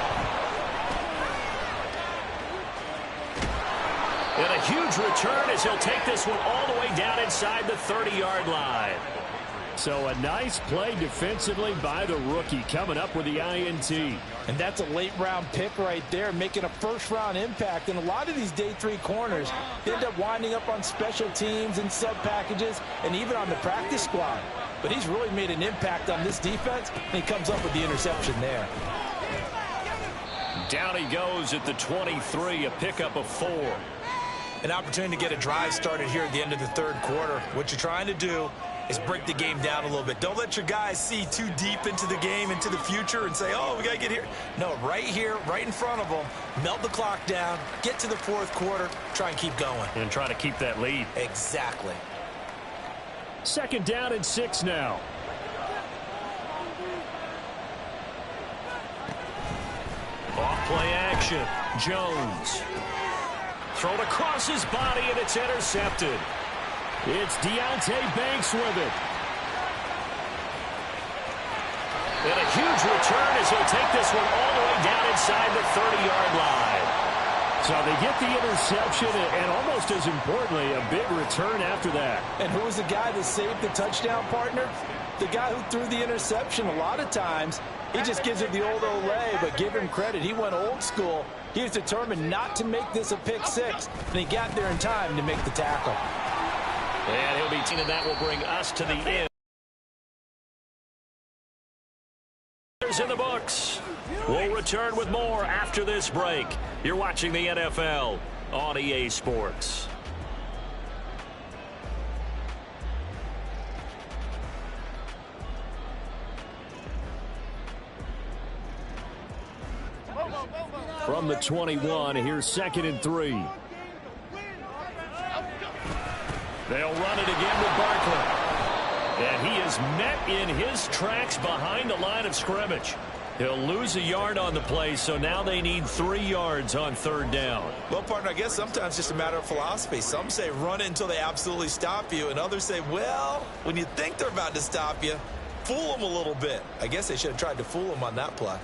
Speaker 2: And a huge return as he'll take this one all the way down inside the 30-yard line. So a nice play defensively by the rookie, coming up with the INT.
Speaker 3: And that's a late-round pick right there, making a first-round impact. And a lot of these day 3 corners end up winding up on special teams and sub-packages and even on the practice squad. But he's really made an impact on this defense, and he comes up with the interception there.
Speaker 2: Down he goes at the 23, a pickup of 4.
Speaker 4: An opportunity to get a drive started here at the end of the 3rd quarter. What you're trying to do is break the game down a little bit. Don't let your guys see too deep into the game, into the future, and say, oh, we got to get here. No, right here, right in front of them, melt the clock down, get to the 4th quarter, try and keep going.
Speaker 2: And try to keep that lead.
Speaker 4: Exactly.
Speaker 2: 2nd down and 6 now. Off play action. Jones. Thrown across his body, and it's intercepted. It's Deonte Banks with it. And a huge return as he'll take this one all the way down inside the 30-yard line. So they get the interception, and almost as importantly, a big return after that.
Speaker 3: And who was the guy that saved the touchdown, partner? The guy who threw the interception. A lot of times, he just gives it the old Olay, but give him credit. He went old school. He was determined not to make this a pick 6, and he got there in time to make the tackle.
Speaker 2: And he'll be team, and that will bring us to the end. In the books. We'll return with more after this break. You're watching the NFL on EA Sports. From the 21, here's 2nd and 3. They'll run it again with Barkley. And he is met in his tracks behind the line of scrimmage. He'll lose a yard on the play, so now they need 3 yards on 3rd down.
Speaker 4: Well, partner, I guess sometimes it's just a matter of philosophy. Some say run it until they absolutely stop you, and others say, well, when you think they're about to stop you, fool them a little bit. I guess they should have tried to fool them on that play.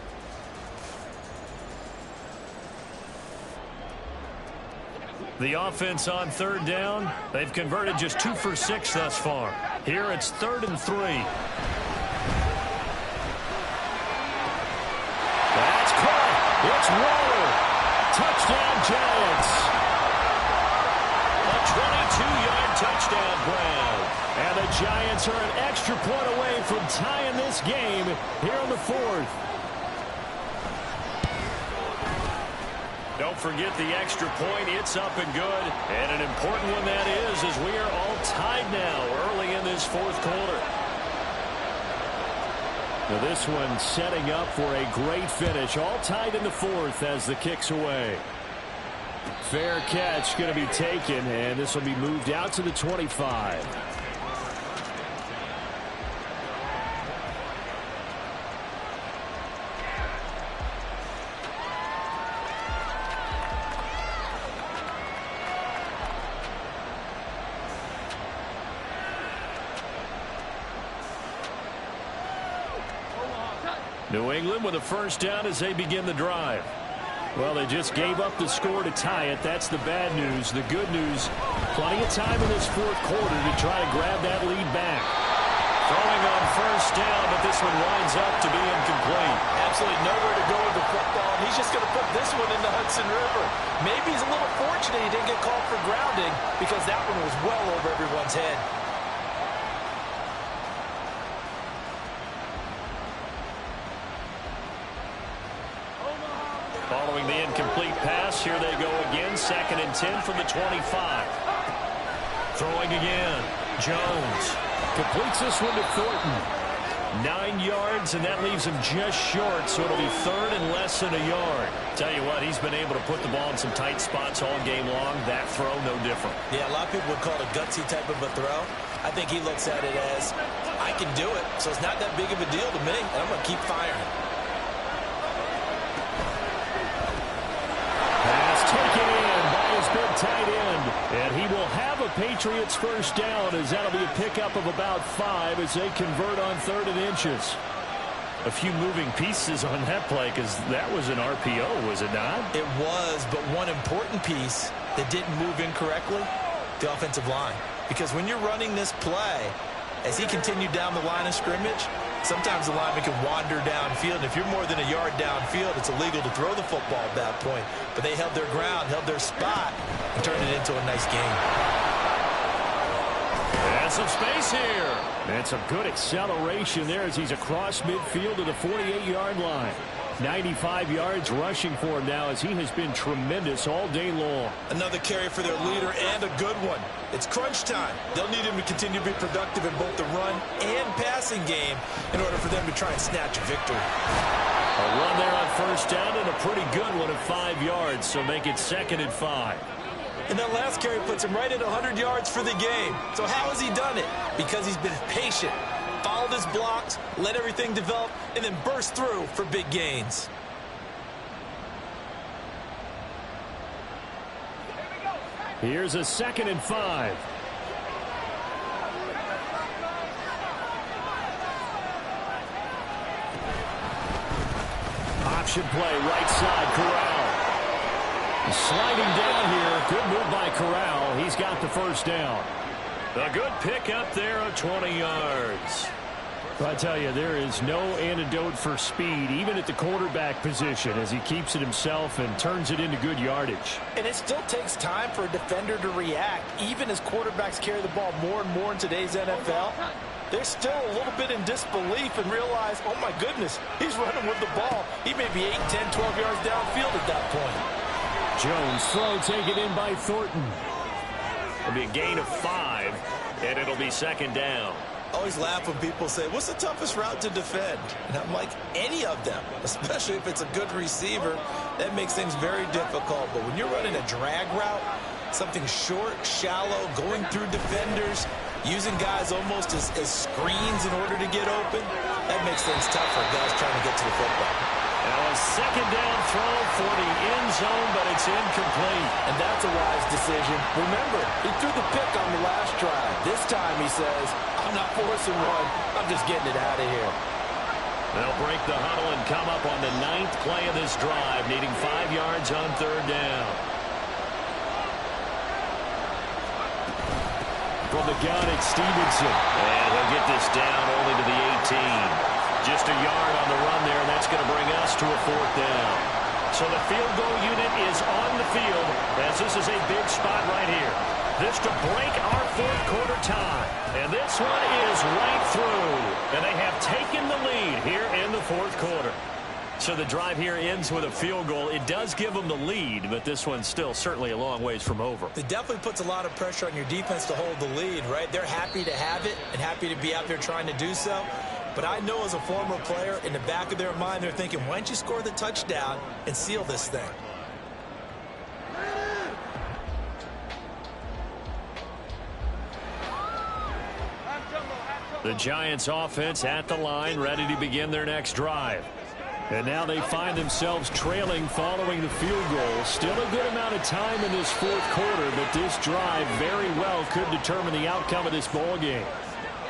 Speaker 2: The offense on 3rd down, they've converted just 2 for 6 thus far. Here it's 3rd and 3. That's caught. It's Waller. Touchdown, Giants. A 22-yard touchdown grab. And the Giants are an extra point away from tying this game here in the 4th. Don't forget the extra point. It's up and good. And an important one that is, as we are all tied now early in this 4th quarter. Now this one setting up for a great finish. All tied in the 4th as the kick's away. Fair catch going to be taken, and this will be moved out to the 25. New England with a first down as they begin the drive. Well, they just gave up the score to tie it. That's the bad news. The good news, plenty of time in this fourth quarter to try to grab that lead back. Throwing on first down, but this one winds up to be incomplete.
Speaker 3: Absolutely nowhere to go with the football, and he's just going to put this one in the Hudson River. Maybe he's a little fortunate he didn't get called for grounding because that one was well over everyone's head.
Speaker 2: Following the incomplete pass, here they go again. 2nd and 10 from the 25. Throwing again. Jones completes this one to Thornton. 9 yards, and that leaves him just short, so it'll be 3rd and less than a yard. Tell you what, he's been able to put the ball in some tight spots all game long. That throw, no different.
Speaker 3: Yeah, a lot of people would call it a gutsy type of a throw. I think he looks at it as, I can do it, so it's not that big of a deal to me, and I'm going to keep firing.
Speaker 2: Taken in by his big tight end. And he will have a Patriots first down as that'll be a pickup of about 5 as they convert on 3rd and inches. A few moving pieces on that play because that was an RPO, was it not?
Speaker 3: It was, but one important piece that didn't move incorrectly, the offensive line. Because when you're running this play, as he continued down the line of scrimmage, sometimes the lineman can wander downfield, and if you're more than a yard downfield, it's illegal to throw the football at that point. But they held their ground, held their spot, and turned it into a nice game.
Speaker 2: And some space here. And some good acceleration there as he's across midfield to the 48-yard line. 95 yards rushing for him now as he has been tremendous all day long.
Speaker 3: Another carry for their leader and a good one. It's crunch time. They'll need him to continue to be productive in both the run and passing game in order for them to try and snatch a victory.
Speaker 2: A run there on first down and a pretty good one at 5 yards, so make it 2nd and 5.
Speaker 3: And that last carry puts him right at 100 yards for the game. So how has he done it? Because he's been patient, followed his blocks, let everything develop, and then burst through for big gains.
Speaker 2: Here's a 2nd and 5. Option play, right side, Corral. Sliding down here. Good move by Corral. He's got the first down. A good pick up there of 20 yards. I tell you, there is no antidote for speed, even at the quarterback position, as he keeps it himself and turns it into good yardage.
Speaker 3: And it still takes time for a defender to react, even as quarterbacks carry the ball more and more in today's NFL. They're still a little bit in disbelief and realize, oh my goodness, he's running with the ball. He may be 8, 10, 12 yards downfield at that point.
Speaker 2: Jones throw taken in by Thornton. It'll be a gain of 5, and it'll be 2nd down.
Speaker 3: I always laugh when people say, what's the toughest route to defend? And I'm like, any of them, especially if it's a good receiver. That makes things very difficult. But when you're running a drag route, something short, shallow, going through defenders, using guys almost as screens in order to get open, that makes things tough for guys trying to get to the football.
Speaker 2: Now a 2nd down throw for the end zone, but it's incomplete.
Speaker 3: And that's a wise decision. Remember, he threw the pick on the last drive. This time he says, I'm not forcing one. I'm just getting it out of here.
Speaker 2: They'll break the huddle and come up on the 9th play of this drive, needing 5 yards on 3rd down. From the gun, it's Stevenson. And he'll get this down only to the 18. Just a yard on the run there, and that's going to bring us to a 4th down. So the field goal unit is on the field, as this is a big spot right here. This to break our 4th quarter tie. And this one is right through. And they have taken the lead here in the 4th quarter. So the drive here ends with a field goal. It does give them the lead, but this one's still certainly a long ways from over.
Speaker 3: It definitely puts a lot of pressure on your defense to hold the lead, right? They're happy to have it and happy to be out there trying to do so. But I know as a former player, in the back of their mind, they're thinking, why don't you score the touchdown and seal this thing?
Speaker 2: The Giants offense at the line, ready to begin their next drive. And now they find themselves trailing following the field goal. Still a good amount of time in this 4th quarter, but this drive very well could determine the outcome of this ball game.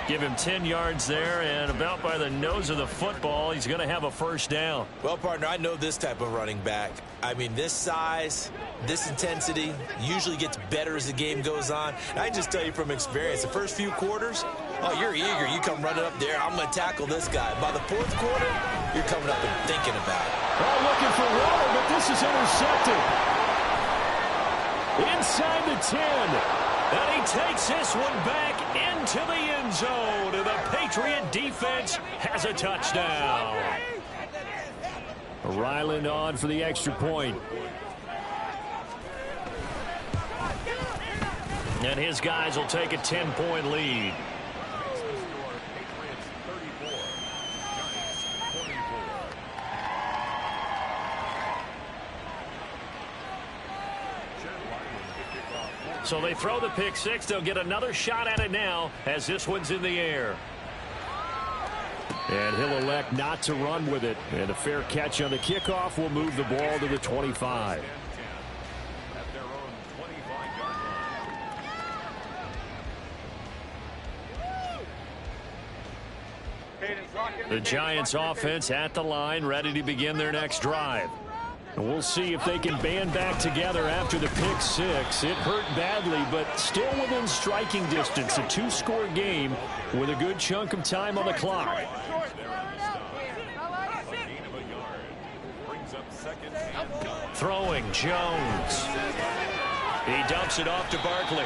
Speaker 2: Give him 10 yards there, and about by the nose of the football, he's going to have a first down.
Speaker 3: Well, partner, I know this type of running back. I mean, this size, this intensity usually gets better as the game goes on. And I just tell you from experience, the first few quarters, oh, you're eager. You come running up there, I'm going to tackle this guy. By the fourth quarter, you're coming up and thinking about it.
Speaker 2: Oh, looking for water, but this is intercepted. Inside the 10. And he takes this one back into the end zone. And the Patriot defense has a touchdown. Ryland on for the extra point. And his guys will take a 10-point lead. So they throw the pick six. They'll get another shot at it now as this one's in the air. And he'll elect not to run with it. And a fair catch on the kickoff will move the ball to the 25. The Giants offense at the line, ready to begin their next drive. And we'll see if they can band back together after the pick six. It hurt badly, but still within striking distance. A two-score game with a good chunk of time on the clock. Throwing, Jones. He dumps it off to Barkley.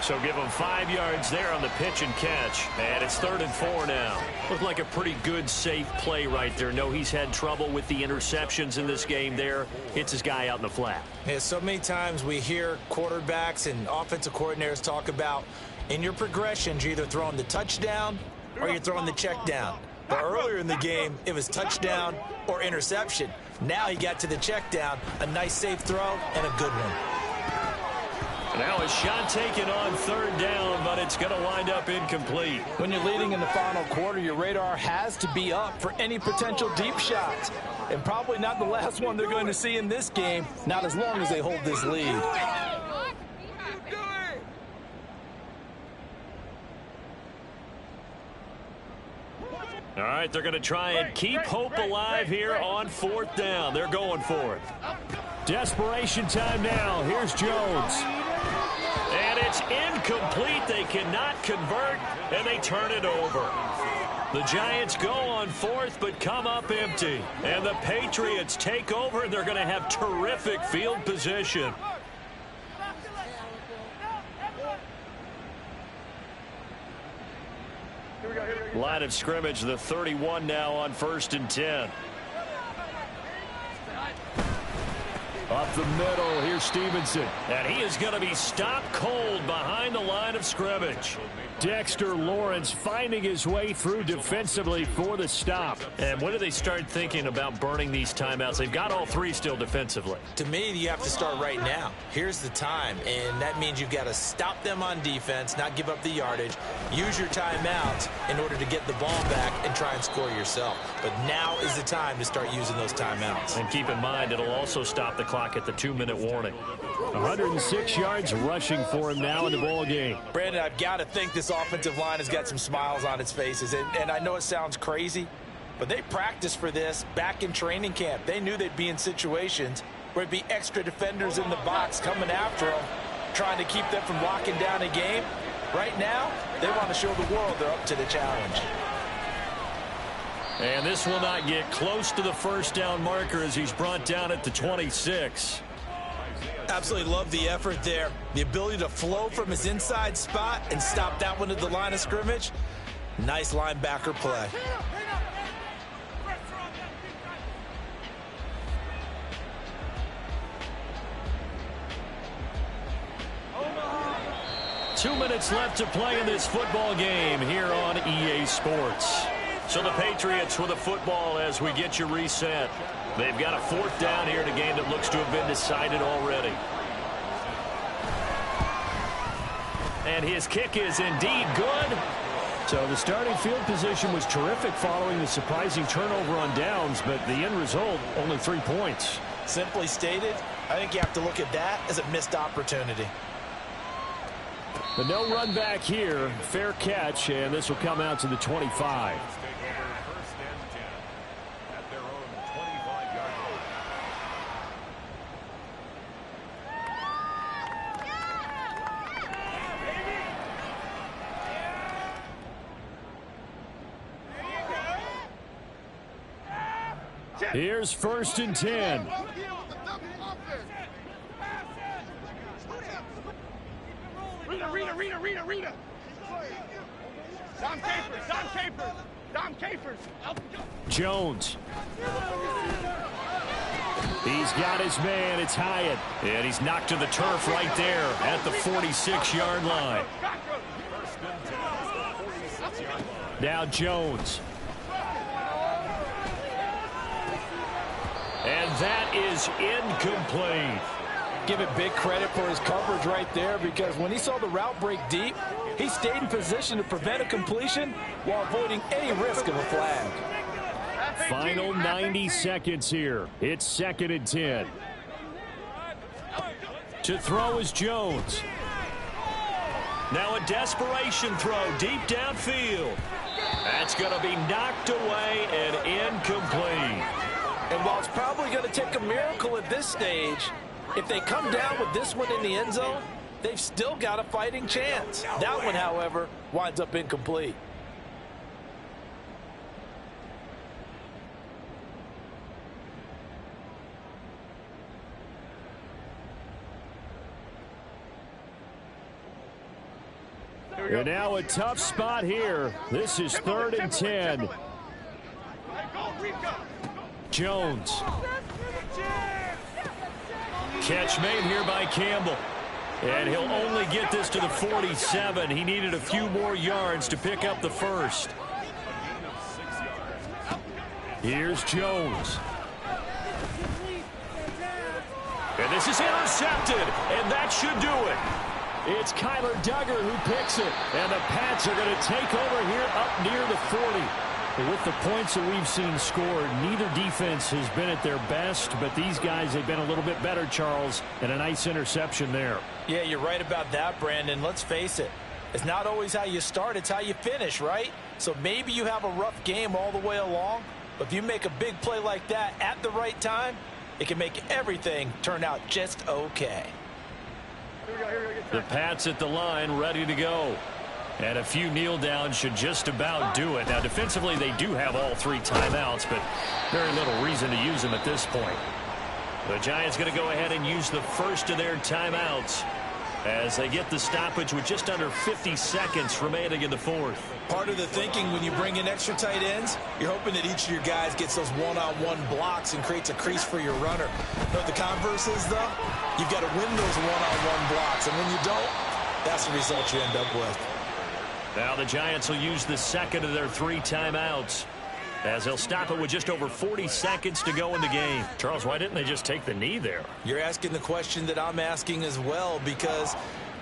Speaker 2: So give him 5 yards there on the pitch and catch. And it's 3rd and 4 now. Looked like a pretty good, safe play right there. No, he's had trouble with the interceptions in this game there. Hits his guy out in the flat.
Speaker 3: Yeah, so many times we hear quarterbacks and offensive coordinators talk about in your progressions, you're either throwing the touchdown or you're throwing the check down. But earlier in the game, it was touchdown or interception. Now he got to the check down, a nice safe throw, and a good one.
Speaker 2: Now a shot taken on 3rd down, but it's going to wind up incomplete.
Speaker 6: When you're leading in the final quarter, your radar has to be up for any potential deep shots. And probably not the last one they're going to see in this game, not as long as they hold this lead.
Speaker 2: All right, they're going to try and keep hope alive here on 4th down. They're going for it. Desperation time now. Here's Jones. And it's incomplete. They cannot convert, and they turn it over. The Giants go on 4th, but come up empty. And the Patriots take over, and they're going to have terrific field position. Line of scrimmage, the 31 now on 1st and 10. Up the middle, here's Stevenson. And he is going to be stopped cold behind the line of scrimmage. Dexter Lawrence finding his way through defensively for the stop. And when do they start thinking about burning these timeouts? They've got all 3 still defensively.
Speaker 3: To me, you have to start right now. Here's the time, and that means you've got to stop them on defense, not give up the yardage, use your timeouts in order to get the ball back and try and score yourself. But now is the time to start using those timeouts.
Speaker 2: And keep in mind, it'll also stop the clock at the 2-minute warning.
Speaker 5: 106 yards rushing for him now in the ball game.
Speaker 6: Brandon, I've got to think this offensive line has got some smiles on its faces. And I know it sounds crazy, but they practiced for this back in training camp. They knew they'd be in situations where it'd be extra defenders in the box coming after them, trying to keep them from locking down a game. Right now, they want to show the world they're up to the challenge.
Speaker 2: And this will not get close to the 1st down marker as he's brought down at the 26.
Speaker 3: Absolutely love the effort there. The ability to flow from his inside spot and stop that one at the line of scrimmage. Nice linebacker play.
Speaker 2: Two minutes left to play in this football game here on EA Sports. So the Patriots with a football as we get you reset. They've got a 4th down here in a game that looks to have been decided already. And his kick is indeed good.
Speaker 5: So the starting field position was terrific following the surprising turnover on downs, but the end result, only 3 points.
Speaker 3: Simply stated, I think you have to look at that as a missed opportunity.
Speaker 2: The no run back here. Fair catch, and this will come out to the 25. Here's 1st and 10.
Speaker 1: Rita. Dom Capers.
Speaker 2: Jones. He's got his man. It's Hyatt. And he's knocked to the turf right there at the 46-yard line. Now Jones. And that is incomplete.
Speaker 3: Give it big credit for his coverage right there, because when he saw the route break deep, he stayed in position to prevent a completion while avoiding any risk of a flag.
Speaker 2: Final 90 seconds here. It's 2nd and 10. To throw is Jones. Now a desperation throw deep downfield. That's going to be knocked away and incomplete.
Speaker 3: And while it's probably going to take a miracle at this stage, if they come down with this one in the end zone, they've still got a fighting chance. That one, however, winds up incomplete.
Speaker 2: And now a tough spot here. This is 3rd and 10. Jones. Catch made here by Campbell. And he'll only get this to the 47. He needed a few more yards to pick up the first. Here's Jones. And this is intercepted. And that should do it. It's Kyler Duggar who picks it. And the Pats are going to take over here up near the 40. With the points that we've seen scored, neither defense has been at their best, but these guys have been a little bit better, Charles, and a nice interception there.
Speaker 3: Yeah, you're right about that, Brandon. Let's face it. It's not always how you start, it's how you finish, right? So maybe you have a rough game all the way along, but if you make a big play like that at the right time, it can make everything turn out just okay.
Speaker 2: The Pats at the line, ready to go. And a few kneel downs should just about do it. Now, defensively, they do have all 3 timeouts, but very little reason to use them at this point. The Giants going to go ahead and use the first of their timeouts as they get the stoppage with just under 50 seconds remaining in the 4th.
Speaker 6: Part of the thinking when you bring in extra tight ends, you're hoping that each of your guys gets those one-on-one blocks and creates a crease for your runner. But the converse is, though, you've got to win those one-on-one blocks, and when you don't, that's the result you end up with.
Speaker 2: Now the Giants will use the second of their 3 timeouts as they'll stop it with just over 40 seconds to go in the game. Charles, why didn't they just take the knee there?
Speaker 6: You're asking the question that I'm asking as well, because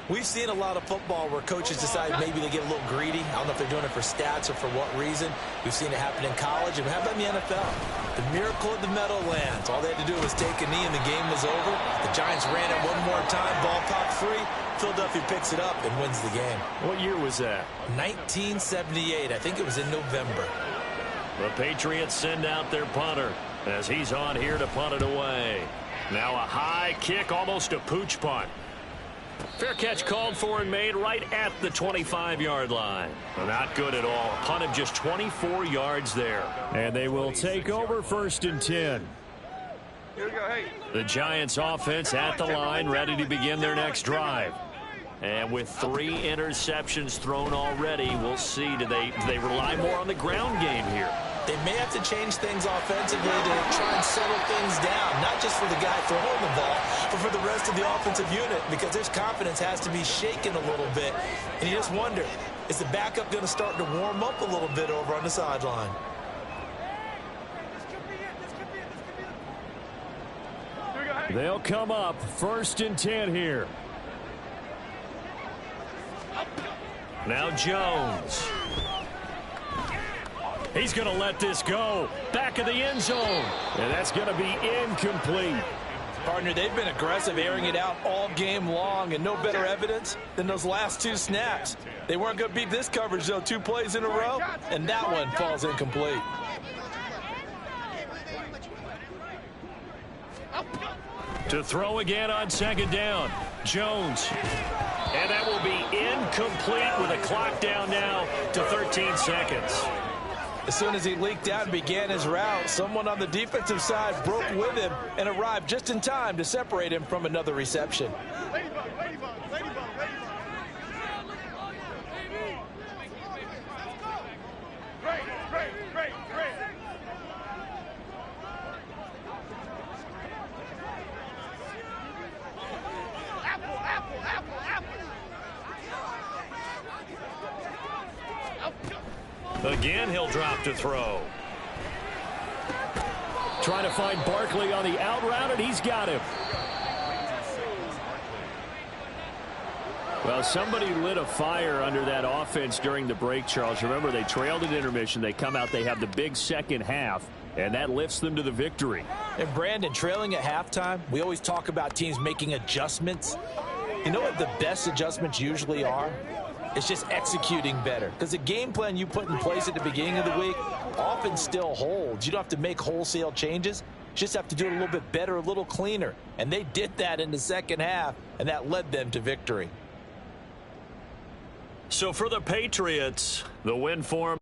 Speaker 6: we've seen a lot of football where coaches decide maybe they get a little greedy. I don't know if they're doing it for stats or for what reason. We've seen it happen in college, and how about in the NFL? The miracle of the Meadowlands. All they had to do was take a knee, and the game was over. The Giants ran it one more time, ball popped free. Philadelphia picks it up and wins the game.
Speaker 2: What year was that?
Speaker 6: 1978. I think it was in November.
Speaker 2: The Patriots send out their punter as he's on here to punt it away. Now a high kick, almost a pooch punt. Fair catch called for and made right at the 25-yard line. Not good at all. A punt of just 24 yards there. And they will take over 1st and 10.
Speaker 1: Here we go, hey.
Speaker 2: The Giants offense at the line, ready to begin their next drive. And with 3 interceptions thrown already, we'll see. Do they rely more on the ground game here?
Speaker 6: They may have to change things offensively to try and settle things down, not just for the guy throwing the ball, but for the rest of the offensive unit, because their confidence has to be shaken a little bit. And you just wonder, is the backup going to start to warm up a little bit over on the sideline?
Speaker 2: They'll come up 1st and 10 here. Now Jones. He's going to let this go. Back of the end zone. And that's going to be incomplete.
Speaker 6: Partner, they've been aggressive, airing it out all game long, and no better evidence than those last 2 snaps. They weren't going to beat this coverage, though, 2 plays in a row, and that one falls incomplete.
Speaker 2: To throw again on 2nd down. Jones. And that will be incomplete with a clock down now to 13 seconds.
Speaker 6: As soon as he leaked out and began his route, someone on the defensive side broke with him and arrived just in time to separate him from another reception.
Speaker 2: Again, he'll drop to throw. Trying to find Barkley on the out route, and he's got him. Well, somebody lit a fire under that offense during the break, Charles. Remember, they trailed at intermission. They come out, they have the big second half, and that lifts them to the victory.
Speaker 6: And Brandon, trailing at halftime, we always talk about teams making adjustments. You know what the best adjustments usually are? It's just executing better. Because the game plan you put in place at the beginning of the week often still holds. You don't have to make wholesale changes. You just have to do it a little bit better, a little cleaner. And they did that in the second half, and that led them to victory.
Speaker 2: So for the Patriots, the win for them.